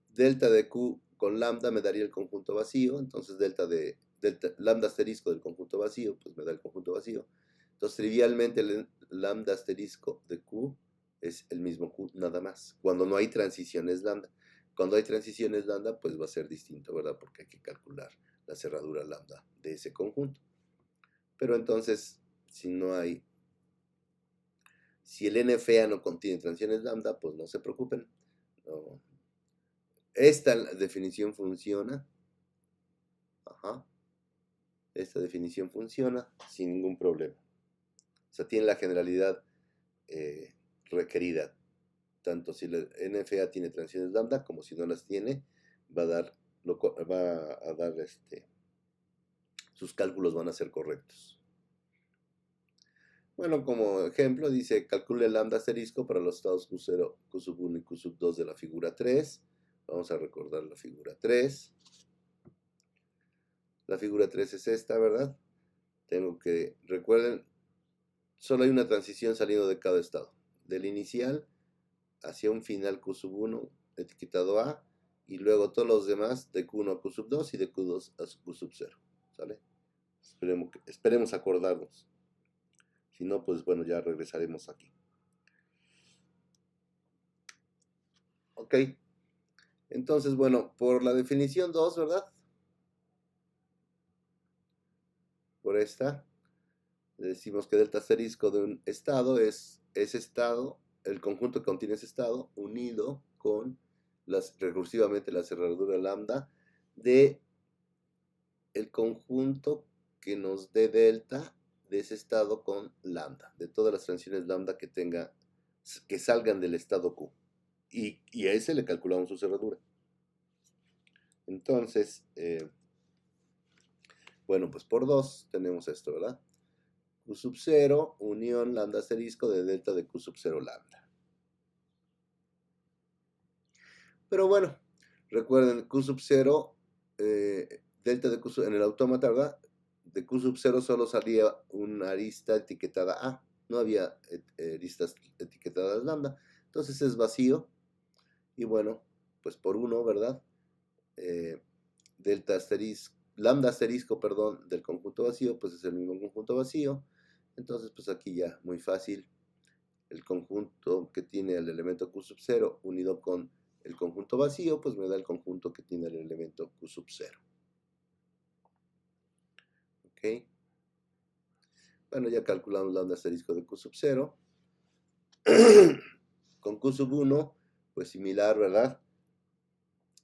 Delta de Q con lambda me daría el conjunto vacío, entonces lambda asterisco del conjunto vacío, pues me da el conjunto vacío. Entonces trivialmente el lambda asterisco de Q es el mismo Q nada más, cuando no hay transiciones lambda. Cuando hay transiciones lambda, pues va a ser distinto, ¿verdad? Porque hay que calcular la cerradura lambda de ese conjunto. Pero entonces, si el NFA no contiene transiciones lambda, pues no se preocupen. No. Esta definición funciona. Ajá. Esta definición funciona sin ningún problema. O sea, tiene la generalidad requerida. Tanto si la NFA tiene transiciones lambda como si no las tiene, va a dar sus cálculos van a ser correctos. Bueno, como ejemplo, dice, calcule el lambda asterisco para los estados Q0, Q sub 1 y Q sub 2 de la figura 3. Vamos a recordar la figura 3. La figura 3 es esta, ¿verdad? Recuerden, solo hay una transición saliendo de cada estado. Del inicial hacia un final Q sub 1 etiquetado A, y luego todos los demás de Q1 a Q sub 2 y de Q2 a Q sub 0. ¿Sale? Esperemos acordarnos. Si no, pues bueno, ya regresaremos aquí. Ok. Entonces, bueno, por la definición 2, ¿verdad? Por esta, Decimos que delta asterisco de un estado es ese estado, el conjunto que contiene ese estado, unido con recursivamente la cerradura lambda de el conjunto que nos dé delta de ese estado con lambda, de todas las transiciones lambda que tenga, que salgan del estado Q. Y a ese le calculamos su cerradura. Entonces, bueno, pues por 2 tenemos esto, ¿verdad? Q sub 0 unión lambda asterisco de delta de Q sub 0 lambda. Pero bueno, recuerden, Q sub 0, delta de Q sub, en el autómata, ¿verdad? De Q sub 0 solo salía una arista etiquetada A, no había aristas etiquetadas lambda, entonces es vacío, y bueno, pues por 1, ¿verdad? Delta asterisco, lambda asterisco, perdón, del conjunto vacío, pues es el mismo conjunto vacío, entonces pues aquí ya, muy fácil, el conjunto que tiene el elemento Q sub 0 unido con el conjunto vacío, pues me da el conjunto que tiene el elemento Q sub 0. ¿Ok? Bueno, ya calculamos lambda asterisco de Q sub 0. Con Q sub 1, pues similar, ¿verdad?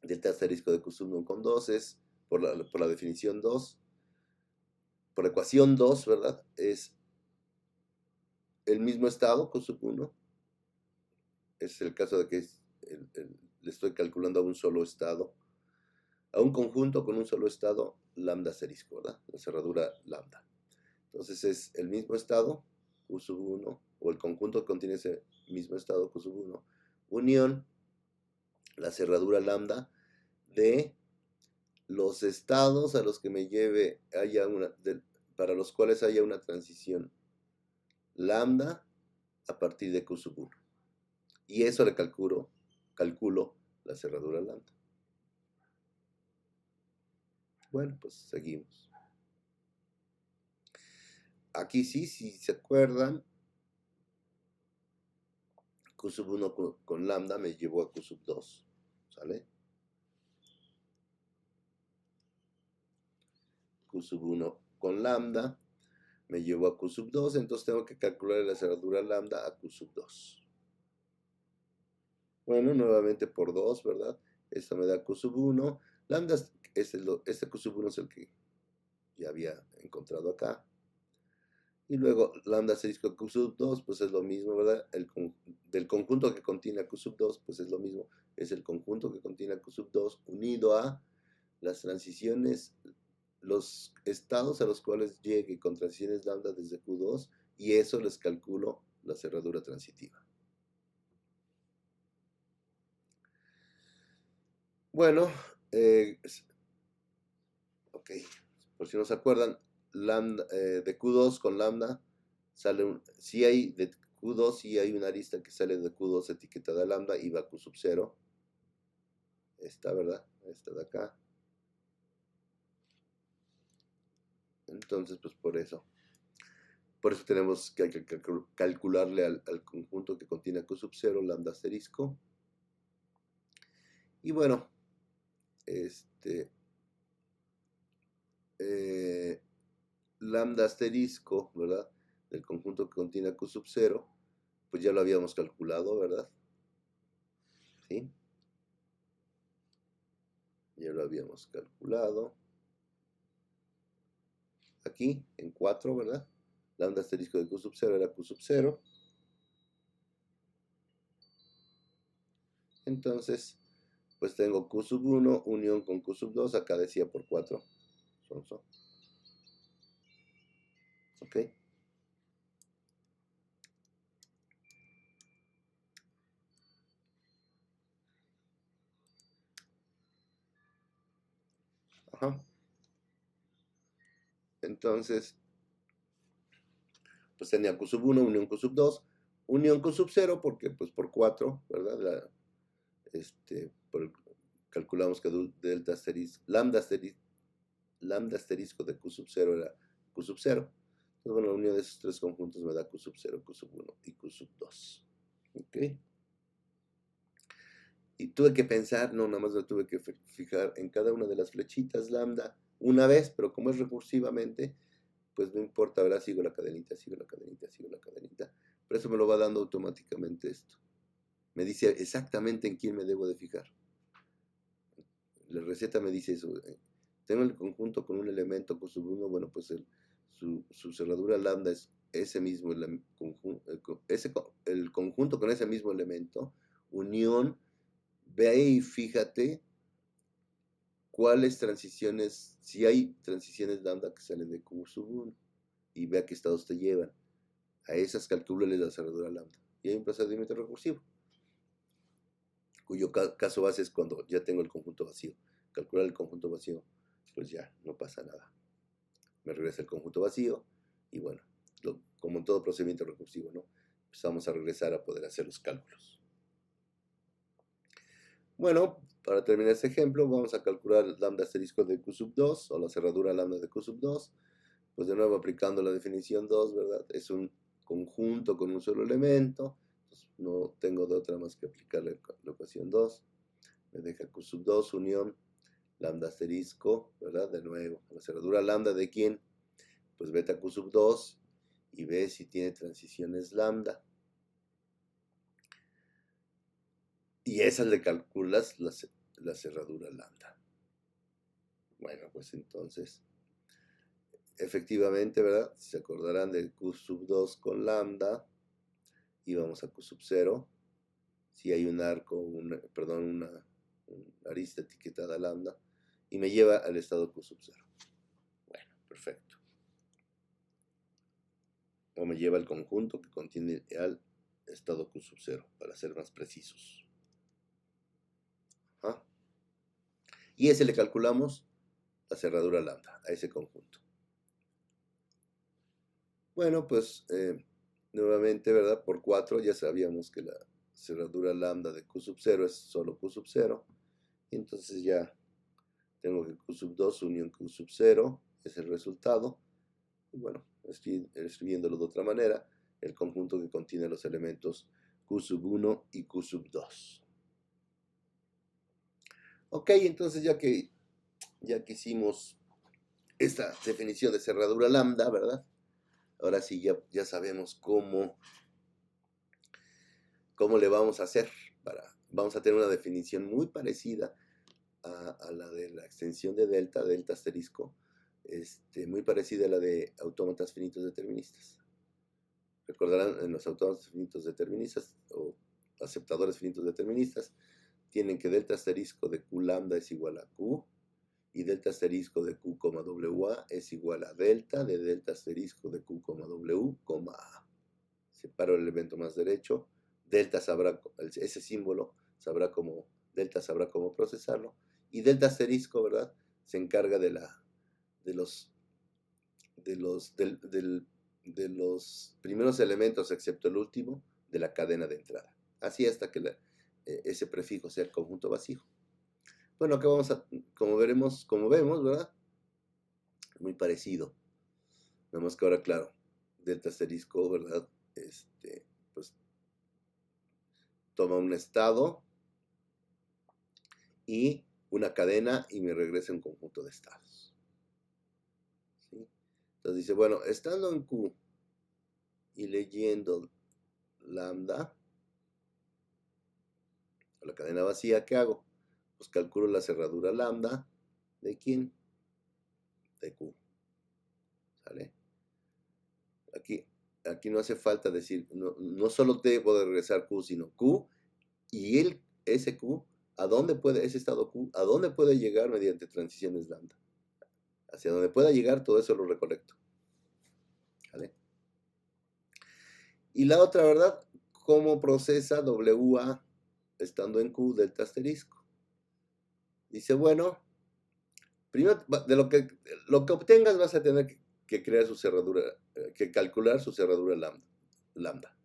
Delta asterisco de Q sub 1 con 2 es, por la definición 2, por ecuación 2, ¿verdad? Es el mismo estado, Q sub 1. Es el caso de que le estoy calculando a un solo estado, a un conjunto con un solo estado, lambda asterisco, ¿verdad? La cerradura lambda. Entonces es el mismo estado, Q sub 1, o el conjunto que contiene ese mismo estado, Q sub 1, unión, la cerradura lambda de los estados a los que me lleve, para los cuales haya una transición lambda a partir de Q sub 1. Y eso le calculo la cerradura lambda. Bueno, pues seguimos. Aquí sí, si se acuerdan, Q sub 1 con lambda me llevó a Q sub 2, ¿sale? Q sub 1 con lambda me llevó a Q sub 2, entonces tengo que calcular la cerradura lambda a Q sub 2. Bueno, nuevamente por 2, ¿verdad? Esto me da Q sub 1. Lambda, este Q sub 1 es el que ya había encontrado acá. Y luego lambda asterisco Q sub 2, pues es lo mismo, ¿verdad? Del conjunto que contiene a Q sub 2, pues es lo mismo. Es el conjunto que contiene a Q sub 2 unido a las transiciones, los estados a los cuales llegue con transiciones lambda desde Q2, y eso les calculo la cerradura transitiva. Bueno, ok, por si no se acuerdan, lambda, de Q2 con lambda sale si hay de Q2, si hay una arista que sale de Q2 etiquetada lambda y va a Q sub 0. Esta, ¿verdad? Esta de acá. Entonces, pues por eso tenemos que calcularle al conjunto que contiene Q sub 0 lambda asterisco. Y bueno, lambda asterisco, ¿verdad? Del conjunto que contiene Q sub 0, pues ya lo habíamos calculado, ¿verdad? ¿Sí? Ya lo habíamos calculado. Aquí, en 4, ¿verdad? Lambda asterisco de Q sub 0 era Q sub 0. Entonces, pues tengo Q sub 1 unión con Q sub 2, acá decía por 4. ¿Ok? Ajá. Entonces, pues tenía Q sub 1 unión Q sub 2, unión Q sub 0, porque pues por 4, ¿verdad? Calculamos que delta asterisco, lambda asterisco de Q sub 0 era Q sub 0. Entonces, bueno, la unión de esos tres conjuntos me da Q sub 0, Q sub 1 y Q sub 2. ¿Ok? Y tuve que pensar, no, nada más me tuve que fijar en cada una de las flechitas lambda una vez, pero como es recursivamente, pues no importa, ¿verdad? Sigo la cadenita, sigo la cadenita, sigo la cadenita. Pero eso me lo va dando automáticamente esto. Me dice exactamente en quién me debo de fijar. La receta me dice eso. Tengo el conjunto con un elemento Q1, bueno, pues su cerradura lambda es ese mismo el conjunto con ese mismo elemento, unión, ve y fíjate cuáles transiciones, si hay transiciones lambda que salen de Q1 y ve a qué estados te llevan. A esas calcúlale la cerradura lambda. Y hay un procedimiento recursivo, cuyo caso base es cuando ya tengo el conjunto vacío. Calcular el conjunto vacío, pues ya, no pasa nada. Me regresa el conjunto vacío y bueno, como en todo procedimiento recursivo, ¿no? Pues vamos a regresar a poder hacer los cálculos. Bueno, para terminar este ejemplo, vamos a calcular el lambda asterisco de Q sub 2 o la cerradura lambda de Q sub 2. Pues de nuevo aplicando la definición 2, ¿verdad? Es un conjunto con un solo elemento. Entonces no tengo de otra más que aplicar la ecuación 2. Me deja Q sub 2 unión lambda asterisco, ¿verdad? De nuevo, la cerradura lambda de quién? Pues beta Q sub 2 y ve si tiene transiciones lambda. Y esas le calculas la cerradura lambda. Bueno, pues entonces, efectivamente, ¿verdad? Se acordarán de Q sub 2 con lambda y vamos a Q sub 0. Si hay un arco, una arista etiquetada lambda y me lleva al estado Q sub 0. Bueno, perfecto. O me lleva al conjunto que contiene al estado Q sub 0, para ser más precisos. ¿Ah? Y ese le calculamos la cerradura lambda a ese conjunto. Bueno, pues nuevamente, ¿verdad? Por 4 ya sabíamos que la cerradura lambda de Q sub 0 es solo Q sub 0. Y entonces ya tengo que Q sub 2 unión Q sub 0 es el resultado. Y bueno, estoy escribiéndolo de otra manera, el conjunto que contiene los elementos Q sub 1 y Q sub 2. Ok, entonces ya que hicimos esta definición de cerradura lambda, ¿verdad? Ahora sí ya sabemos cómo le vamos a hacer. Vamos a tener una definición muy parecida a la de la extensión de delta asterisco, muy parecida a la de autómatas finitos deterministas. Recordarán, en los autómatas finitos deterministas o aceptadores finitos deterministas, tienen que delta asterisco de Q lambda es igual a Q y delta asterisco de Q, WA es igual a delta de delta asterisco de Q, W, A. Separo el elemento más derecho, delta sabrá, ese símbolo sabrá cómo, delta sabrá cómo procesarlo, y delta asterisco, ¿verdad? Se encarga de los primeros elementos, excepto el último, de la cadena de entrada. Así hasta que ese prefijo sea el conjunto vacío. Bueno, acá como vemos, ¿verdad? Muy parecido. Nada más que ahora, claro, delta asterisco, ¿verdad? Pues toma un estado y una cadena y me regresa un conjunto de estados. ¿Sí? Entonces dice, bueno, estando en Q y leyendo lambda, la cadena vacía, ¿qué hago? Pues calculo la cerradura lambda de quién? De Q. ¿Sale? Aquí no hace falta decir, no solo debo de regresar Q, sino Q y ese Q, ese estado Q, ¿a dónde puede llegar mediante transiciones lambda? Hacia donde pueda llegar, todo eso lo recolecto. ¿Vale? Y la otra, ¿verdad? ¿Cómo procesa WA estando en Q delta asterisco? Dice, bueno, primero de lo que obtengas vas a tener que crear su cerradura, que calcular su cerradura lambda.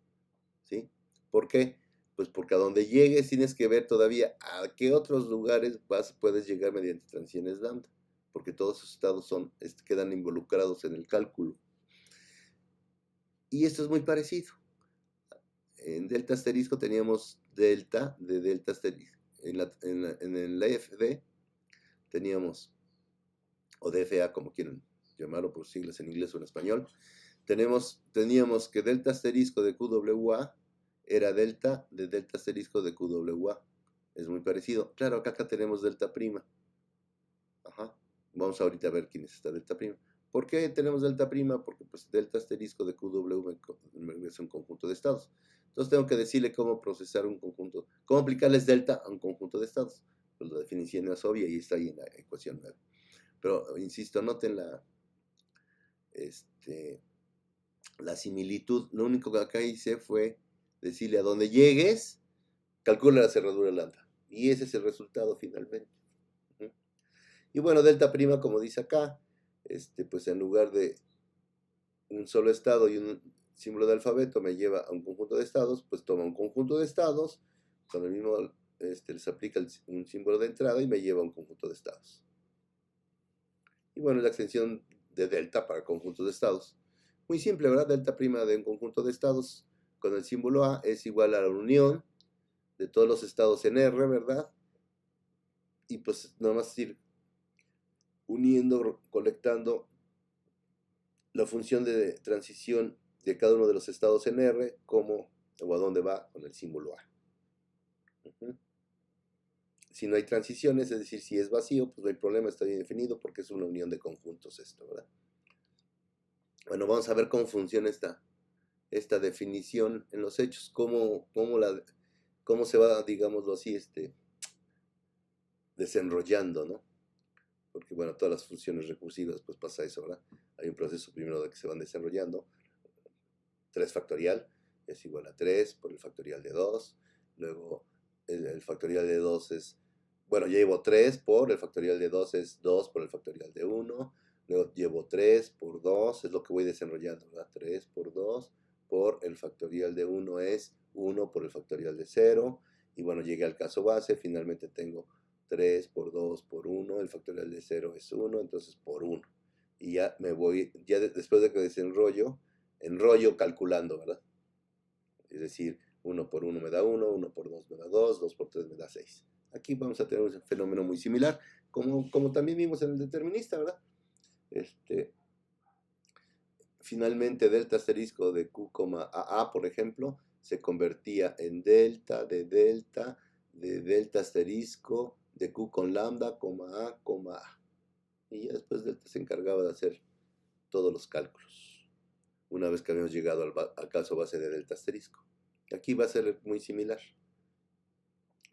¿Sí? ¿Por qué? Pues porque a donde llegues tienes que ver todavía a qué otros lugares puedes llegar mediante transiciones lambda, porque todos esos estados quedan involucrados en el cálculo. Y esto es muy parecido. En delta asterisco teníamos delta de delta asterisco. En el FD teníamos, o DFA como quieran llamarlo por siglas en inglés o en español, teníamos que delta asterisco de QWA era delta de delta asterisco de QWA. Es muy parecido. Claro, acá tenemos delta prima. Ajá. Vamos ahorita a ver quién es esta delta prima. ¿Por qué tenemos delta prima? Porque pues delta asterisco de QW es un conjunto de estados. Entonces tengo que decirle cómo procesar un conjunto, cómo aplicarles delta a un conjunto de estados. Pues la definición es obvia y está ahí en la ecuación 9. Pero, insisto, noten la similitud. Lo único que acá hice fue decirle a donde llegues, calcula la cerradura lambda. Y ese es el resultado finalmente. Y bueno, delta prima, como dice acá, pues en lugar de un solo estado y un símbolo de alfabeto me lleva a un conjunto de estados, pues toma un conjunto de estados, con el mismo, les aplica un símbolo de entrada y me lleva a un conjunto de estados. Y bueno, la extensión de delta para conjuntos de estados. Muy simple, ¿verdad? Delta prima de un conjunto de estados con el símbolo A es igual a la unión de todos los estados en R, ¿verdad? Y pues nada más ir uniendo, colectando la función de transición de cada uno de los estados en R, como o a dónde va con el símbolo A. Si no hay transiciones, es decir, si es vacío, pues no hay problema, está bien definido porque es una unión de conjuntos esto, ¿verdad? Bueno, vamos a ver cómo funciona esta definición en los hechos, cómo se va, digámoslo así, desenrollando, ¿no? Porque, bueno, todas las funciones recursivas, pues pasa eso, ¿verdad? Hay un proceso primero de que se van desarrollando. 3 factorial es igual a 3 por el factorial de 2. Luego el factorial de 2 es, bueno, llevo 3 por el factorial de 2 es 2 por el factorial de 1. Luego llevo 3 por 2, es lo que voy desarrollando, ¿verdad? 3 por 2 por el factorial de 1 es 1 por el factorial de 0. Y bueno, llegué al caso base, finalmente tengo 3 por 2 por 1, el factorial de 0 es 1, entonces por 1. Y ya me voy, ya después de que desenrollo, calculando, ¿verdad? Es decir, 1 por 1 me da 1, 1 por 2 me da 2, 2 por 3 me da 6. Aquí vamos a tener un fenómeno muy similar, como también vimos en el determinista, ¿verdad? Finalmente, delta asterisco de Q, AA, por ejemplo, se convertía en delta de delta asterisco de Q con lambda, A, A. Y ya después delta se encargaba de hacer todos los cálculos, una vez que habíamos llegado al caso base de delta asterisco. Aquí va a ser muy similar.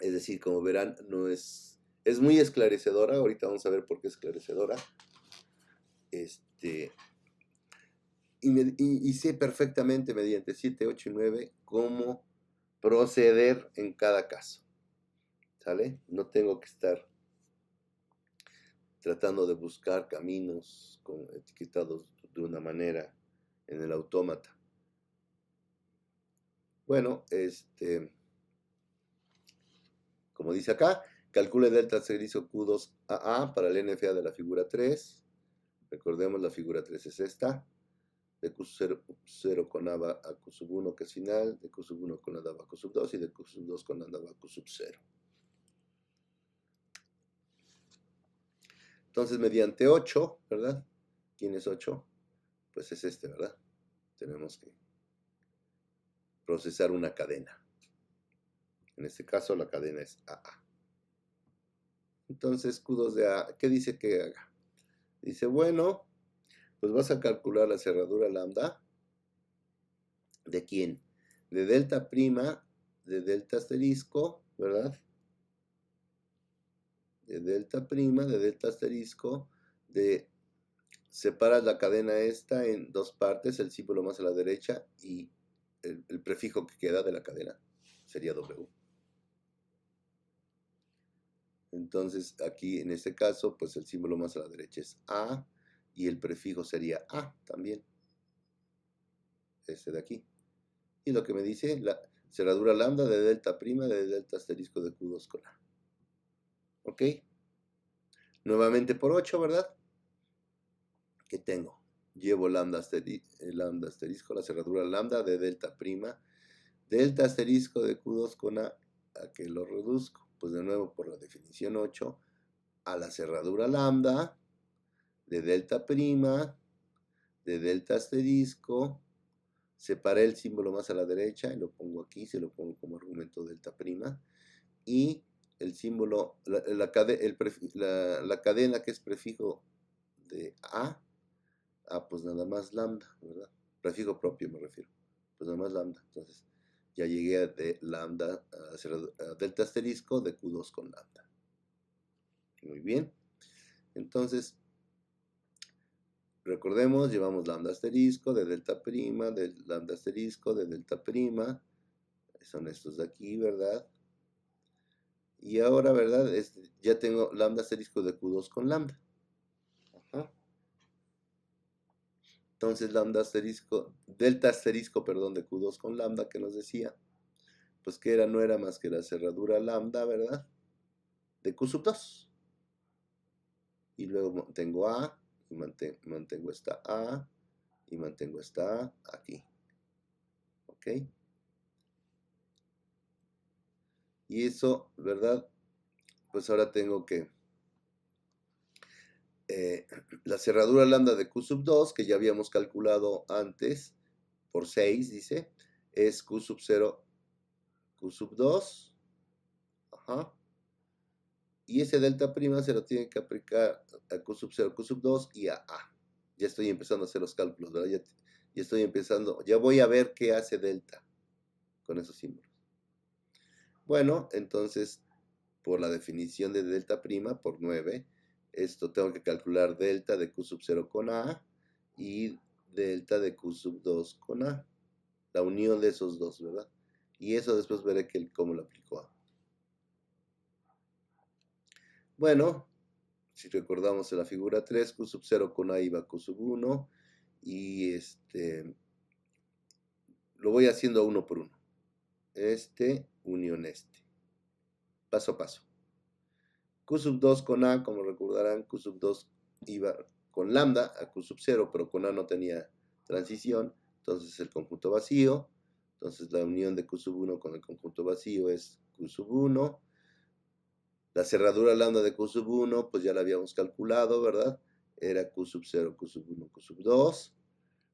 Es decir, como verán, no es muy esclarecedora. Ahorita vamos a ver por qué es esclarecedora. Y sé perfectamente mediante 7, 8 y 9 cómo proceder en cada caso. ¿Sale? No tengo que estar tratando de buscar caminos etiquetados de una manera en el autómata. Bueno, como dice acá, calcule delta asterisco Q2AA para el NFA de la figura 3. Recordemos, la figura 3 es esta. De Q0 con A va a Q1, que es final. De Q1 con A va a Q2 y de Q2 con A va a Q0. Entonces, mediante 8, ¿verdad? ¿Quién es 8? Pues es ¿verdad? Tenemos que procesar una cadena. En este caso, la cadena es AA. Entonces, Q2 de A, ¿qué dice que haga? Dice, bueno, pues vas a calcular la cerradura lambda. ¿De quién? De delta prima, de delta asterisco, ¿verdad? De delta prima, de delta asterisco, separas la cadena esta en dos partes, el símbolo más a la derecha y el prefijo que queda de la cadena sería W. Entonces aquí en este caso, pues el símbolo más a la derecha es A y el prefijo sería A también. Este de aquí. Y lo que me dice, la cerradura lambda de delta prima de delta asterisco de Q2 con A. ¿Ok? Nuevamente por 8, ¿verdad? ¿Qué tengo? Llevo lambda asterisco, la cerradura lambda de delta prima, delta asterisco de Q2 con A que lo reduzco. Pues de nuevo por la definición 8, a la cerradura lambda de delta prima, de delta asterisco, separé el símbolo más a la derecha y lo pongo aquí, se lo pongo como argumento delta prima, y el símbolo, la cadena que es prefijo de pues nada más lambda, ¿verdad? Prefijo propio me refiero, pues nada más lambda. Entonces ya llegué a de lambda a delta asterisco de Q2 con lambda. Muy bien. Entonces, recordemos, llevamos lambda asterisco de delta prima, de lambda asterisco de delta prima. Son estos de aquí, ¿verdad? Y ahora, ¿verdad? Ya tengo lambda asterisco de Q2 con lambda. Ajá. Entonces, delta asterisco, perdón, de Q2 con lambda, que nos decía, pues que no era más que la cerradura lambda, ¿verdad? De Q sub 2. Y luego tengo A, y mantengo esta A, y mantengo esta A aquí. ¿Ok? Y eso, ¿verdad? Pues ahora tengo que la cerradura lambda de Q sub 2, que ya habíamos calculado antes, por 6, dice, es Q sub 0, Q sub 2, ajá, y ese delta prima se lo tiene que aplicar a Q sub 0, Q sub 2 y a A. Ya estoy empezando a hacer los cálculos, ¿verdad? Ya estoy empezando, ya voy a ver qué hace delta con esos símbolos. Bueno, entonces, por la definición de delta prima, por 9, esto tengo que calcular delta de Q sub 0 con A y delta de Q sub 2 con A. La unión de esos dos, ¿verdad? Y eso después veré cómo lo aplicó A. Bueno, si recordamos en la figura 3, Q sub 0 con A iba a Q sub 1. Y lo voy haciendo uno por uno. Unión paso a paso. Q sub 2 con A, como recordarán, Q sub 2 iba con lambda a Q sub 0, pero con A no tenía transición, entonces el conjunto vacío, entonces la unión de Q sub 1 con el conjunto vacío es Q sub 1, la cerradura lambda de Q sub 1, pues ya la habíamos calculado, ¿verdad? Era Q sub 0, Q sub 1, Q sub 2,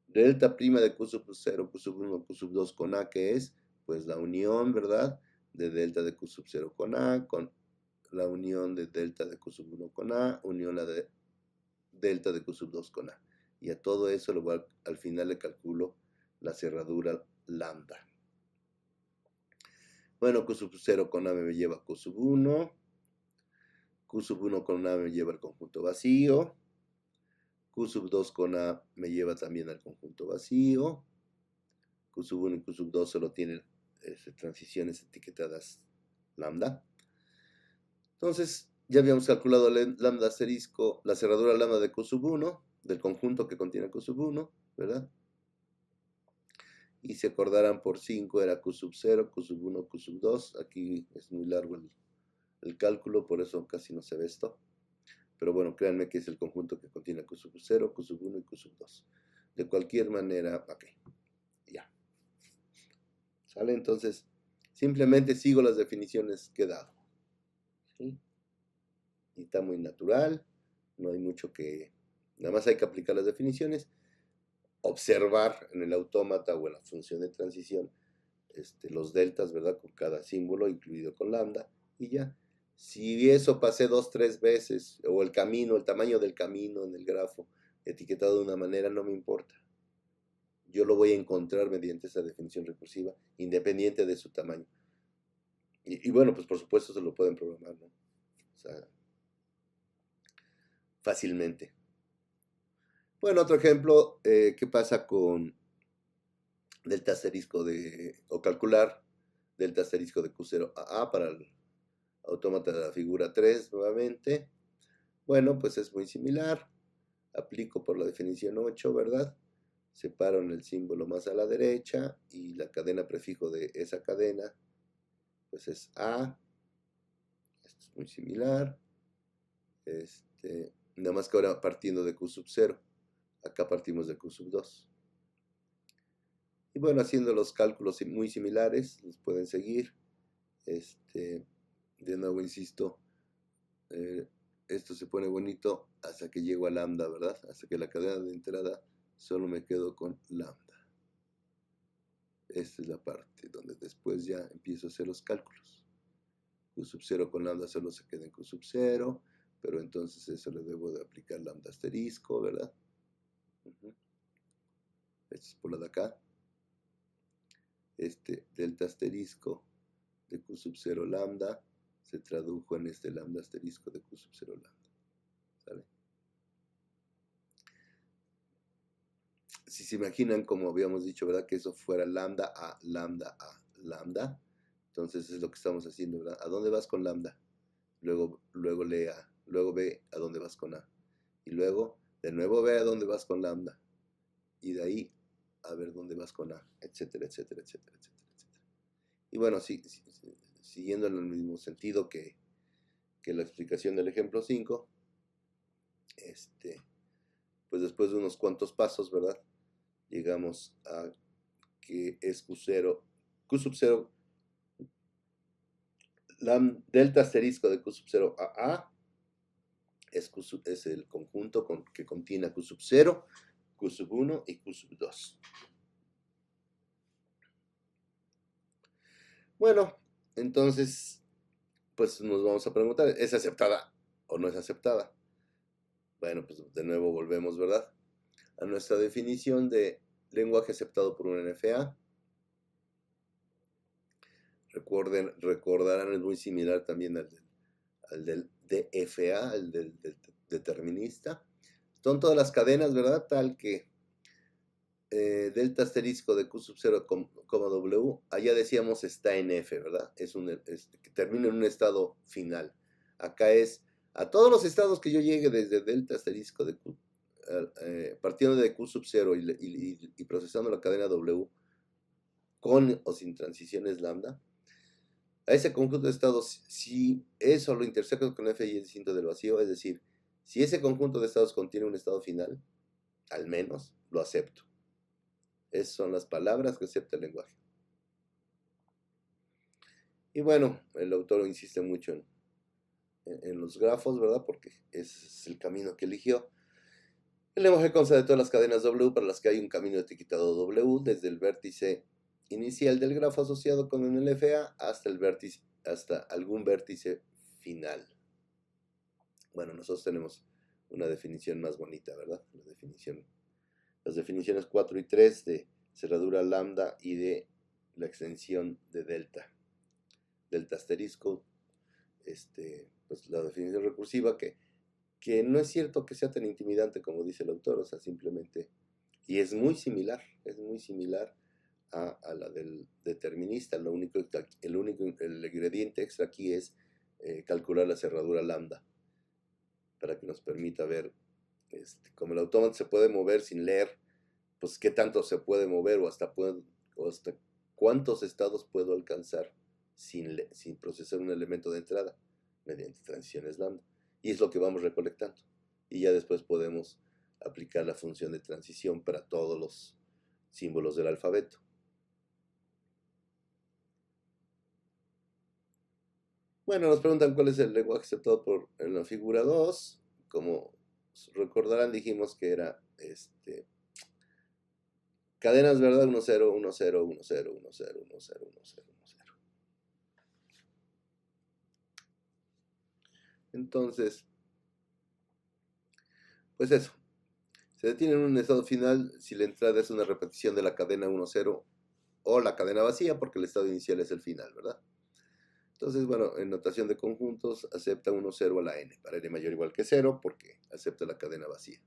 delta prima de Q sub 0, Q sub 1, Q sub 2 con A, que es, pues la unión, ¿verdad? De delta de Q sub 0 con A, con la unión de delta de Q sub 1 con A, unión la de delta de Q sub 2 con A. Y a todo eso al final le calculo la cerradura lambda. Bueno, Q sub 0 con A me lleva a Q sub 1. Q sub 1 con A me lleva al conjunto vacío. Q sub 2 con A me lleva también al conjunto vacío. Q sub 1 y Q sub 2 solo tienen transiciones etiquetadas lambda. Entonces, ya habíamos calculado lambda asterisco, la cerradura lambda de Q sub 1, del conjunto que contiene Q sub 1, ¿verdad? Y se acordarán por 5 era Q sub 0, Q sub 1, Q sub 2. Aquí es muy largo el cálculo, por eso casi no se ve esto. Pero bueno, créanme que es el conjunto que contiene Q sub 0, Q sub 1 y Q sub 2. De cualquier manera, ok, ya. ¿Sale? Entonces, simplemente sigo las definiciones que he dado. ¿Sí? Y está muy natural, no hay mucho que... Nada más hay que aplicar las definiciones, observar en el autómata o en la función de transición los deltas, ¿verdad? Con cada símbolo, incluido con lambda, y ya. Si eso pasé 2, 3 veces, o el tamaño del camino en el grafo, etiquetado de una manera, no me importa. Yo lo voy a encontrar mediante esa definición recursiva, independiente de su tamaño. Y bueno, pues por supuesto se lo pueden programar, ¿no? O sea, fácilmente. Bueno, otro ejemplo, ¿qué pasa con delta asterisco o calcular delta asterisco de Q0 a A para el autómata de la figura 3 nuevamente? Bueno, pues es muy similar. Aplico por la definición 8, ¿verdad? Separo en el símbolo más a la derecha y la cadena prefijo de esa cadena, pues es A. Esto es muy similar. Nada más que ahora partiendo de Q sub 0. Acá partimos de Q sub 2. Y bueno, haciendo los cálculos muy similares, los pueden seguir. De nuevo, insisto, esto se pone bonito hasta que llego a lambda, ¿verdad? Hasta que la cadena de entrada solo me quedo con lambda. Esta es la parte donde después ya empiezo a hacer los cálculos. Q sub 0 con lambda solo se queda en Q sub 0, pero entonces eso le debo de aplicar lambda asterisco, ¿verdad? Esto es por la de acá. Este delta asterisco de Q sub 0 lambda se tradujo en este lambda asterisco de Q sub 0 lambda. ¿Sale? Si se imaginan, como habíamos dicho, ¿verdad? Que eso fuera lambda a lambda a lambda. Entonces es lo que estamos haciendo, ¿verdad? ¿A dónde vas con lambda? Luego lee A. Luego ve a dónde vas con A. Y luego, de nuevo ve a dónde vas con lambda. Y de ahí a ver dónde vas con A, etcétera, etcétera, etcétera, etcétera, etcétera. Y bueno, siguiendo en el mismo sentido que la explicación del ejemplo 5, pues después de unos cuantos pasos, ¿verdad? Llegamos a que es Q0, Q sub 0, delta asterisco de Q sub 0 a A, es el conjunto que contiene a Q sub 0, Q sub 1 y Q sub 2. Bueno, entonces, pues nos vamos a preguntar, ¿es aceptada o no es aceptada? Bueno, pues de nuevo volvemos, ¿verdad? A nuestra definición de lenguaje aceptado por un NFA. Recordarán, es muy similar también al del DFA, al del determinista. Son todas las cadenas, ¿verdad? Tal que delta asterisco de Q sub 0, W, allá decíamos está en F, ¿verdad? Que termina en un estado final. Acá es a todos los estados que yo llegue desde delta asterisco de Q, partiendo de Q sub 0 y procesando la cadena W con o sin transiciones lambda, a ese conjunto de estados, si eso lo intersecto con F y es distinto del vacío, es decir, si ese conjunto de estados contiene un estado final, al menos lo acepto. Esas son las palabras que acepta el lenguaje. Y bueno, el autor insiste mucho en los grafos, ¿verdad? Porque ese es el camino que eligió. El lenguaje consta de todas las cadenas W para las que hay un camino etiquetado W, desde el vértice inicial del grafo asociado con el LFA hasta algún vértice final. Bueno, nosotros tenemos una definición más bonita, ¿verdad? Las definiciones 4 y 3 de cerradura lambda y de la extensión de delta asterisco, pues la definición recursiva que no es cierto que sea tan intimidante como dice el autor, o sea, simplemente, y es muy similar a la del determinista. El ingrediente extra aquí es calcular la cerradura lambda para que nos permita ver, como el autómata se puede mover sin leer, pues qué tanto se puede mover o hasta cuántos estados puedo alcanzar sin procesar un elemento de entrada mediante transiciones lambda. Y es lo que vamos recolectando. Y ya después podemos aplicar la función de transición para todos los símbolos del alfabeto. Bueno, nos preguntan cuál es el lenguaje aceptado en la figura 2. Como recordarán, dijimos que era cadenas, ¿verdad? 1, 0, 1, 0, 1, 0, 1, 0, 1, 0, 1, 0, 1, 0. Entonces, pues eso. Se detiene en un estado final si la entrada es una repetición de la cadena 1, 0 o la cadena vacía, porque el estado inicial es el final, ¿verdad? Entonces, bueno, en notación de conjuntos, acepta 1, 0 a la n, para n mayor o igual que 0, porque acepta la cadena vacía.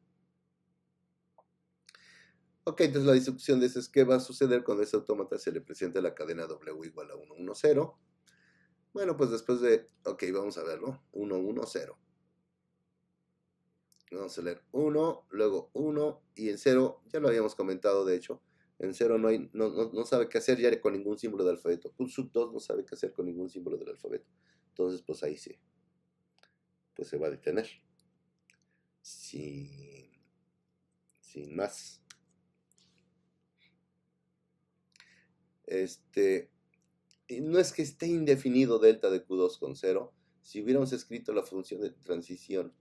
Ok, entonces la distribución de ese es qué va a suceder cuando ese autómata se le presenta la cadena W igual a 1, 1, 0. Bueno, pues después de, ok, vamos a verlo, 1, 1, 0. Vamos a leer 1, luego 1, y en 0, ya lo habíamos comentado de hecho, en 0 no sabe qué hacer ya con ningún símbolo del alfabeto. Q sub 2 no sabe qué hacer con ningún símbolo del alfabeto. Entonces, pues ahí sí, pues se va a detener. Sin más. Y no es que esté indefinido delta de Q2 con 0, Si hubiéramos escrito la función de transición,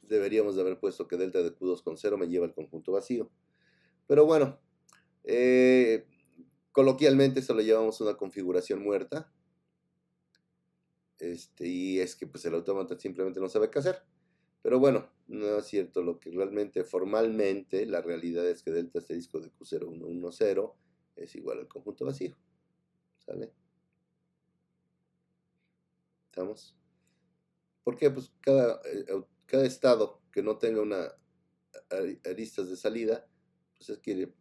deberíamos de haber puesto que delta de Q2 con 0 me lleva al conjunto vacío. Pero bueno, coloquialmente esto le llamamos una configuración muerta. Y es que pues el autómata simplemente no sabe qué hacer. Pero bueno, no es cierto. Lo que realmente, formalmente, la realidad es que delta asterisco de Q0110 es igual al conjunto vacío. ¿Sale? ¿Estamos? ¿Por qué? Pues cada estado que no tenga una aristas de salida, pues adquiere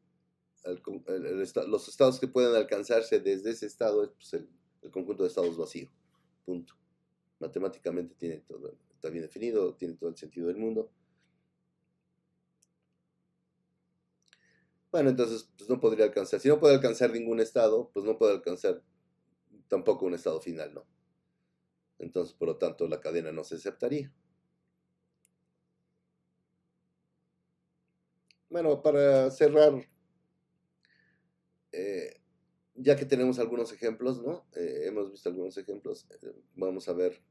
los estados que pueden alcanzarse desde ese estado es pues, el conjunto de estados vacío. Punto. Matemáticamente tiene todo, está bien definido, tiene todo el sentido del mundo. Bueno, entonces pues no podría alcanzar. Si no puede alcanzar ningún estado, pues no puede alcanzar tampoco un estado final, ¿no? Entonces, por lo tanto, la cadena no se aceptaría. Bueno, para cerrar, ya que tenemos algunos ejemplos, ¿no? Hemos visto algunos ejemplos, vamos a ver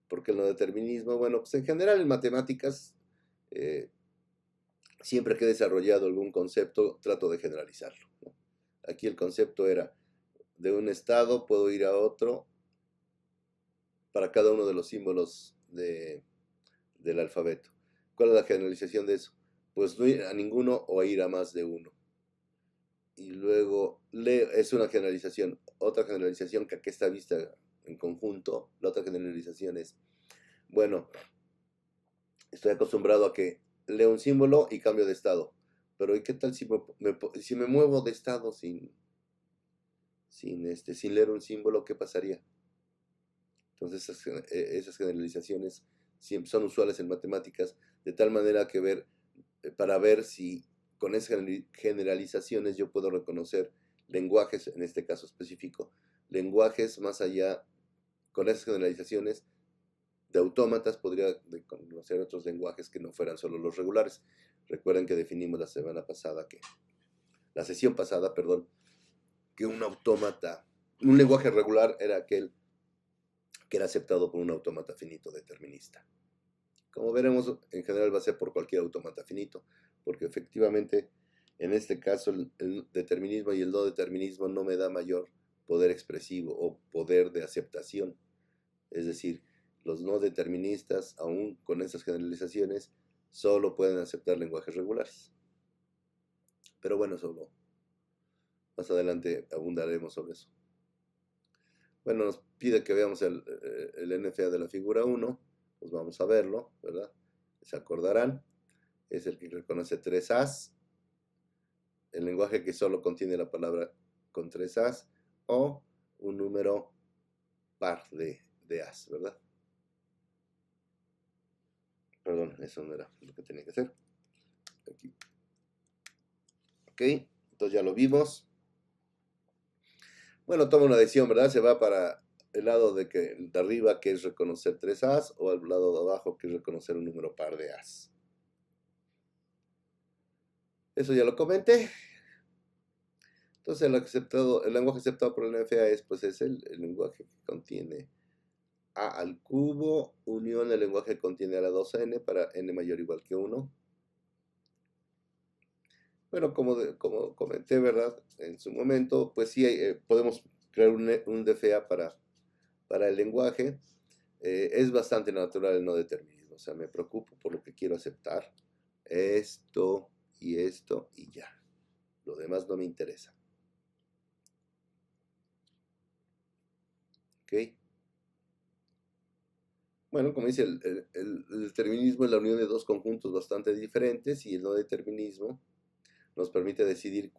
por qué el no determinismo. Bueno, pues en general en matemáticas, siempre que he desarrollado algún concepto, trato de generalizarlo, ¿no? Aquí el concepto era, de un estado puedo ir a otro para cada uno de los símbolos del alfabeto. ¿Cuál es la generalización de eso? Pues no ir a ninguno o ir a más de uno. Y luego es una generalización. Otra generalización que aquí está vista en conjunto, la otra generalización es, bueno, estoy acostumbrado a que leo un símbolo y cambio de estado. Pero ¿y qué tal si me muevo de estado sin leer un símbolo? ¿Qué pasaría? Entonces esas generalizaciones siempre son usuales en matemáticas, de tal manera que para ver si con esas generalizaciones yo puedo reconocer lenguajes, en este caso específico, lenguajes más allá, con esas generalizaciones de autómatas podría conocer otros lenguajes que no fueran solo los regulares. Recuerden que definimos la sesión pasada, perdón, que un autómata, un lenguaje regular era aquel que era aceptado por un autómata finito determinista. Como veremos, en general va a ser por cualquier autómata finito, porque efectivamente, en este caso, el determinismo y el no determinismo no me da mayor poder expresivo o poder de aceptación. Es decir, los no deterministas, aún con esas generalizaciones, solo pueden aceptar lenguajes regulares. Pero bueno, solo más adelante abundaremos sobre eso. Bueno, nos pide que veamos el NFA de la figura 1, pues vamos a verlo, ¿verdad? Se acordarán, es el que reconoce 3 As, el lenguaje que solo contiene la palabra con 3 As, o un número par de As, ¿verdad? Perdón, eso no era lo que tenía que hacer. Aquí. Ok, entonces ya lo vimos. Bueno, toma una decisión, ¿verdad? Se va para el lado de arriba, que es reconocer 3 As, o al lado de abajo, que es reconocer un número par de As. Eso ya lo comenté. Entonces el lenguaje aceptado por el NFA es el lenguaje que contiene A al cubo, unión el lenguaje que contiene a la 2n para n mayor o igual que 1. Bueno, como comenté, ¿verdad? En su momento, pues sí, podemos crear un DFA para el lenguaje. Es bastante natural el no determinismo. O sea, me preocupo por lo que quiero aceptar. Esto y ya. Lo demás no me interesa. ¿Ok? Bueno, como dice, el determinismo es la unión de dos conjuntos bastante diferentes y el no determinismo nos permite decidir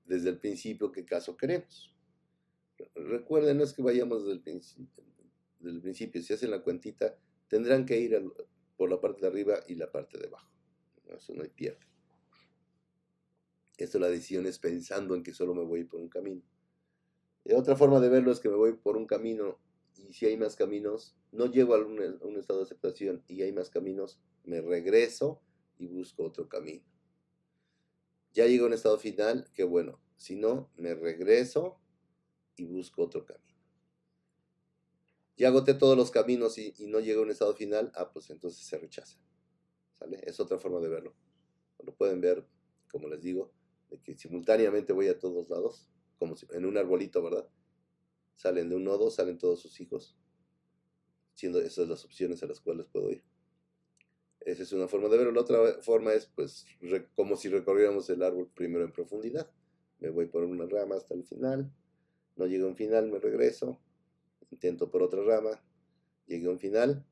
desde el principio qué caso queremos. Recuerden, no es que vayamos del principio, si hacen la cuentita, tendrán que ir por la parte de arriba y la parte de abajo. Eso no hay pierde. Esto la decisión es pensando en que solo me voy por un camino. Y otra forma de verlo es que me voy por un camino y si hay más caminos, no llego a un estado de aceptación y hay más caminos, me regreso y busco otro camino. Ya llego a un estado final, que bueno, si no, me regreso y busco otro camino. ya agoté todos los caminos y no llego a un estado final, pues entonces se rechaza, ¿sale? Es otra forma de verlo. Lo pueden ver, como les digo, de que simultáneamente voy a todos lados, como si, en un arbolito, ¿verdad? Salen de un nodo, salen todos sus hijos, siendo esas las opciones a las cuales puedo ir. Esa es una forma de verlo. La otra forma es, pues, como si recorriéramos el árbol primero en profundidad. Me voy por una rama hasta el final, no llego a un final, me regreso, intento por otra rama, llegué a un final,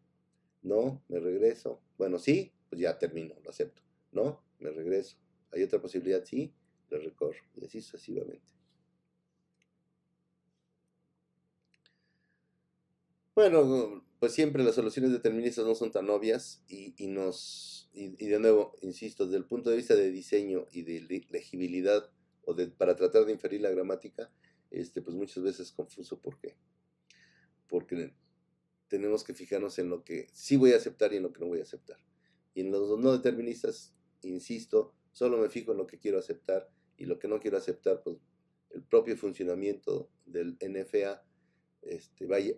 no, me regreso. Bueno, sí, pues ya termino, lo acepto. No, me regreso. Hay otra posibilidad, sí, lo recorro. Y así sucesivamente. Bueno, pues siempre las soluciones deterministas no son tan obvias y de nuevo, insisto, desde el punto de vista de diseño y de legibilidad para tratar de inferir la gramática, pues muchas veces es confuso. ¿Por qué? Porque tenemos que fijarnos en lo que sí voy a aceptar y en lo que no voy a aceptar. Y en los no deterministas, insisto, solo me fijo en lo que quiero aceptar y lo que no quiero aceptar, pues el propio funcionamiento del NFA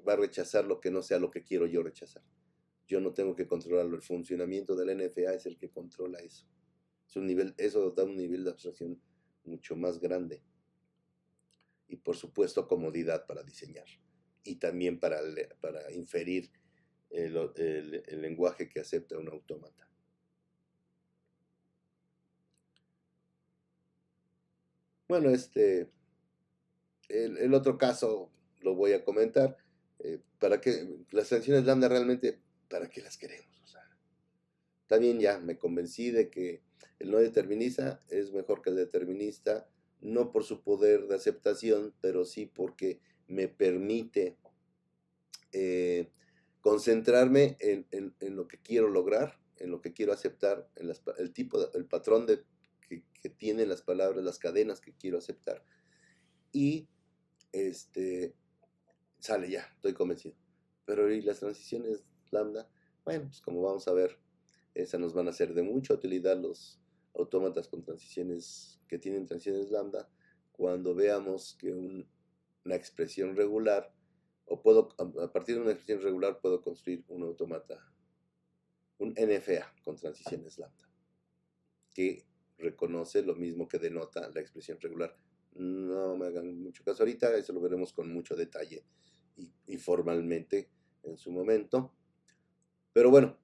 va a rechazar lo que no sea lo que quiero yo rechazar. Yo no tengo que controlarlo, el funcionamiento del NFA es el que controla eso. Eso da un nivel de abstracción mucho más grande. Y por supuesto comodidad para diseñar. Y también para inferir el lenguaje que acepta un autómata. Bueno, el otro caso lo voy a comentar. ¿Para qué? Las sanciones lambda realmente, ¿para qué las queremos? O sea, también ya me convencí de que el no determinista es mejor que el determinista, no por su poder de aceptación, pero sí porque me permite concentrarme en lo que quiero lograr, en lo que quiero aceptar, en el patrón que tienen las palabras, las cadenas que quiero aceptar. Y sale ya, estoy convencido. Pero ¿y las transiciones lambda? Bueno, pues como vamos a ver, esas nos van a ser de mucha utilidad los autómatas con transiciones que tienen transiciones lambda cuando veamos que una expresión regular, o a partir de una expresión regular puedo construir un autómata, un NFA con transiciones lambda, que reconoce lo mismo que denota la expresión regular. No me hagan mucho caso ahorita, eso lo veremos con mucho detalle y formalmente en su momento. Pero bueno,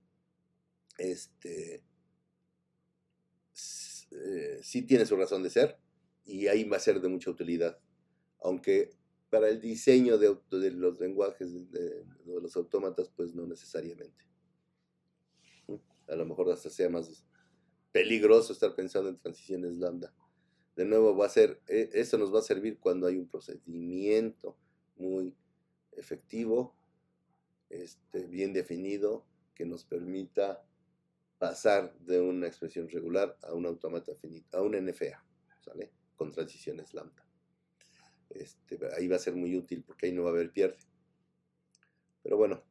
sí tiene su razón de ser y ahí va a ser de mucha utilidad. Aunque para el diseño de los lenguajes de los autómatas, pues no necesariamente. A lo mejor hasta sea más peligroso estar pensando en transiciones lambda. De nuevo, eso nos va a servir cuando hay un procedimiento muy efectivo, bien definido, que nos permita pasar de una expresión regular a un autómata finito, a un NFA, ¿sale? Con transiciones lambda. Ahí va a ser muy útil porque ahí no va a haber pierde. Pero bueno,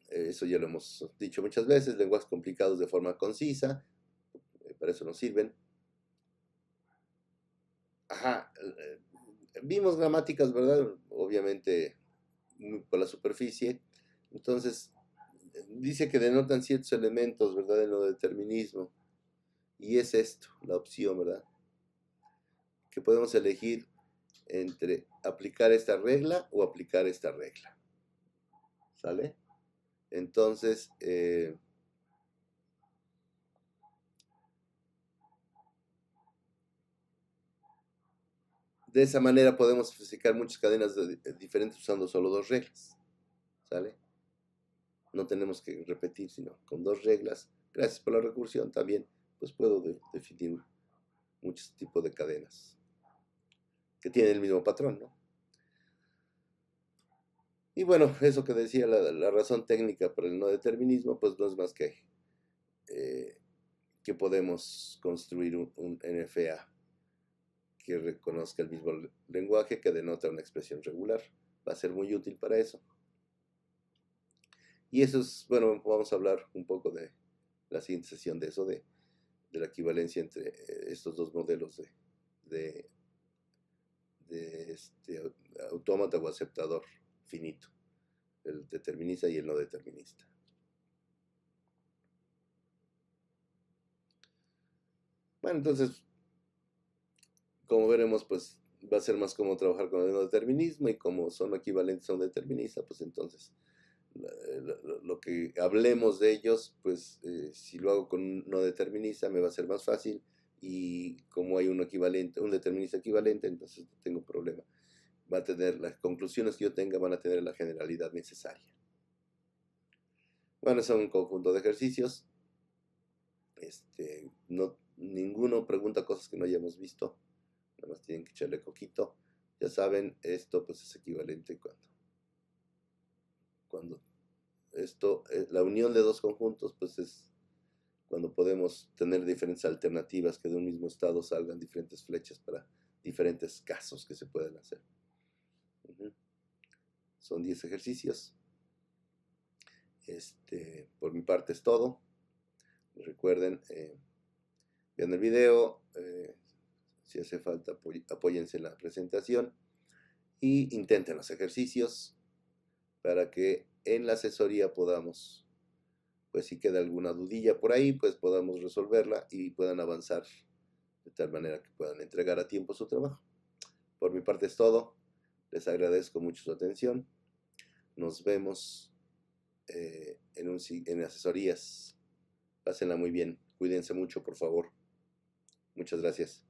eso ya lo hemos dicho muchas veces, lenguajes complicados de forma concisa, para eso nos sirven. Ajá, vimos gramáticas, ¿verdad? Obviamente por la superficie. Entonces, dice que denotan ciertos elementos, ¿verdad? En lo determinismo. Y es esto, la opción, ¿verdad? Que podemos elegir entre aplicar esta regla o aplicar esta regla. ¿Sale? Entonces, de esa manera podemos especificar muchas cadenas diferentes usando solo dos reglas. ¿Sale? No tenemos que repetir, sino con dos reglas. Gracias por la recursión también, pues puedo definir muchos tipos de cadenas que tienen el mismo patrón, ¿no? Y bueno, eso que decía, la razón técnica para el no determinismo, pues no es más que podemos construir un NFA que reconozca el mismo lenguaje que denota una expresión regular. Va a ser muy útil para eso. Y eso es, bueno, vamos a hablar un poco de la siguiente sesión de eso, de la equivalencia entre estos dos modelos de autómata o aceptador finito, el determinista y el no determinista. Bueno, entonces, como veremos, pues va a ser más cómodo trabajar con el no determinismo, y como son equivalentes a un determinista, pues entonces lo que hablemos de ellos, pues si lo hago con un no determinista me va a ser más fácil, y como hay un equivalente, un determinista equivalente, entonces no tengo problema. Va a tener, las conclusiones que yo tenga van a tener la generalidad necesaria. Bueno, son un conjunto de ejercicios. Ninguno pregunta cosas que no hayamos visto, nada más tienen que echarle coquito. Ya saben, esto pues es equivalente cuando la unión de dos conjuntos, pues es cuando podemos tener diferentes alternativas, que de un mismo estado salgan diferentes flechas para diferentes casos que se pueden hacer. Son 10 ejercicios. Por mi parte es todo. Recuerden, vean el video, si hace falta apóyense en la presentación y intenten los ejercicios para que en la asesoría podamos, pues si queda alguna dudilla por ahí, pues podamos resolverla y puedan avanzar de tal manera que puedan entregar a tiempo su trabajo. Por mi parte es todo. Les agradezco mucho su atención. Nos vemos en asesorías. Pásenla muy bien. Cuídense mucho, por favor. Muchas gracias.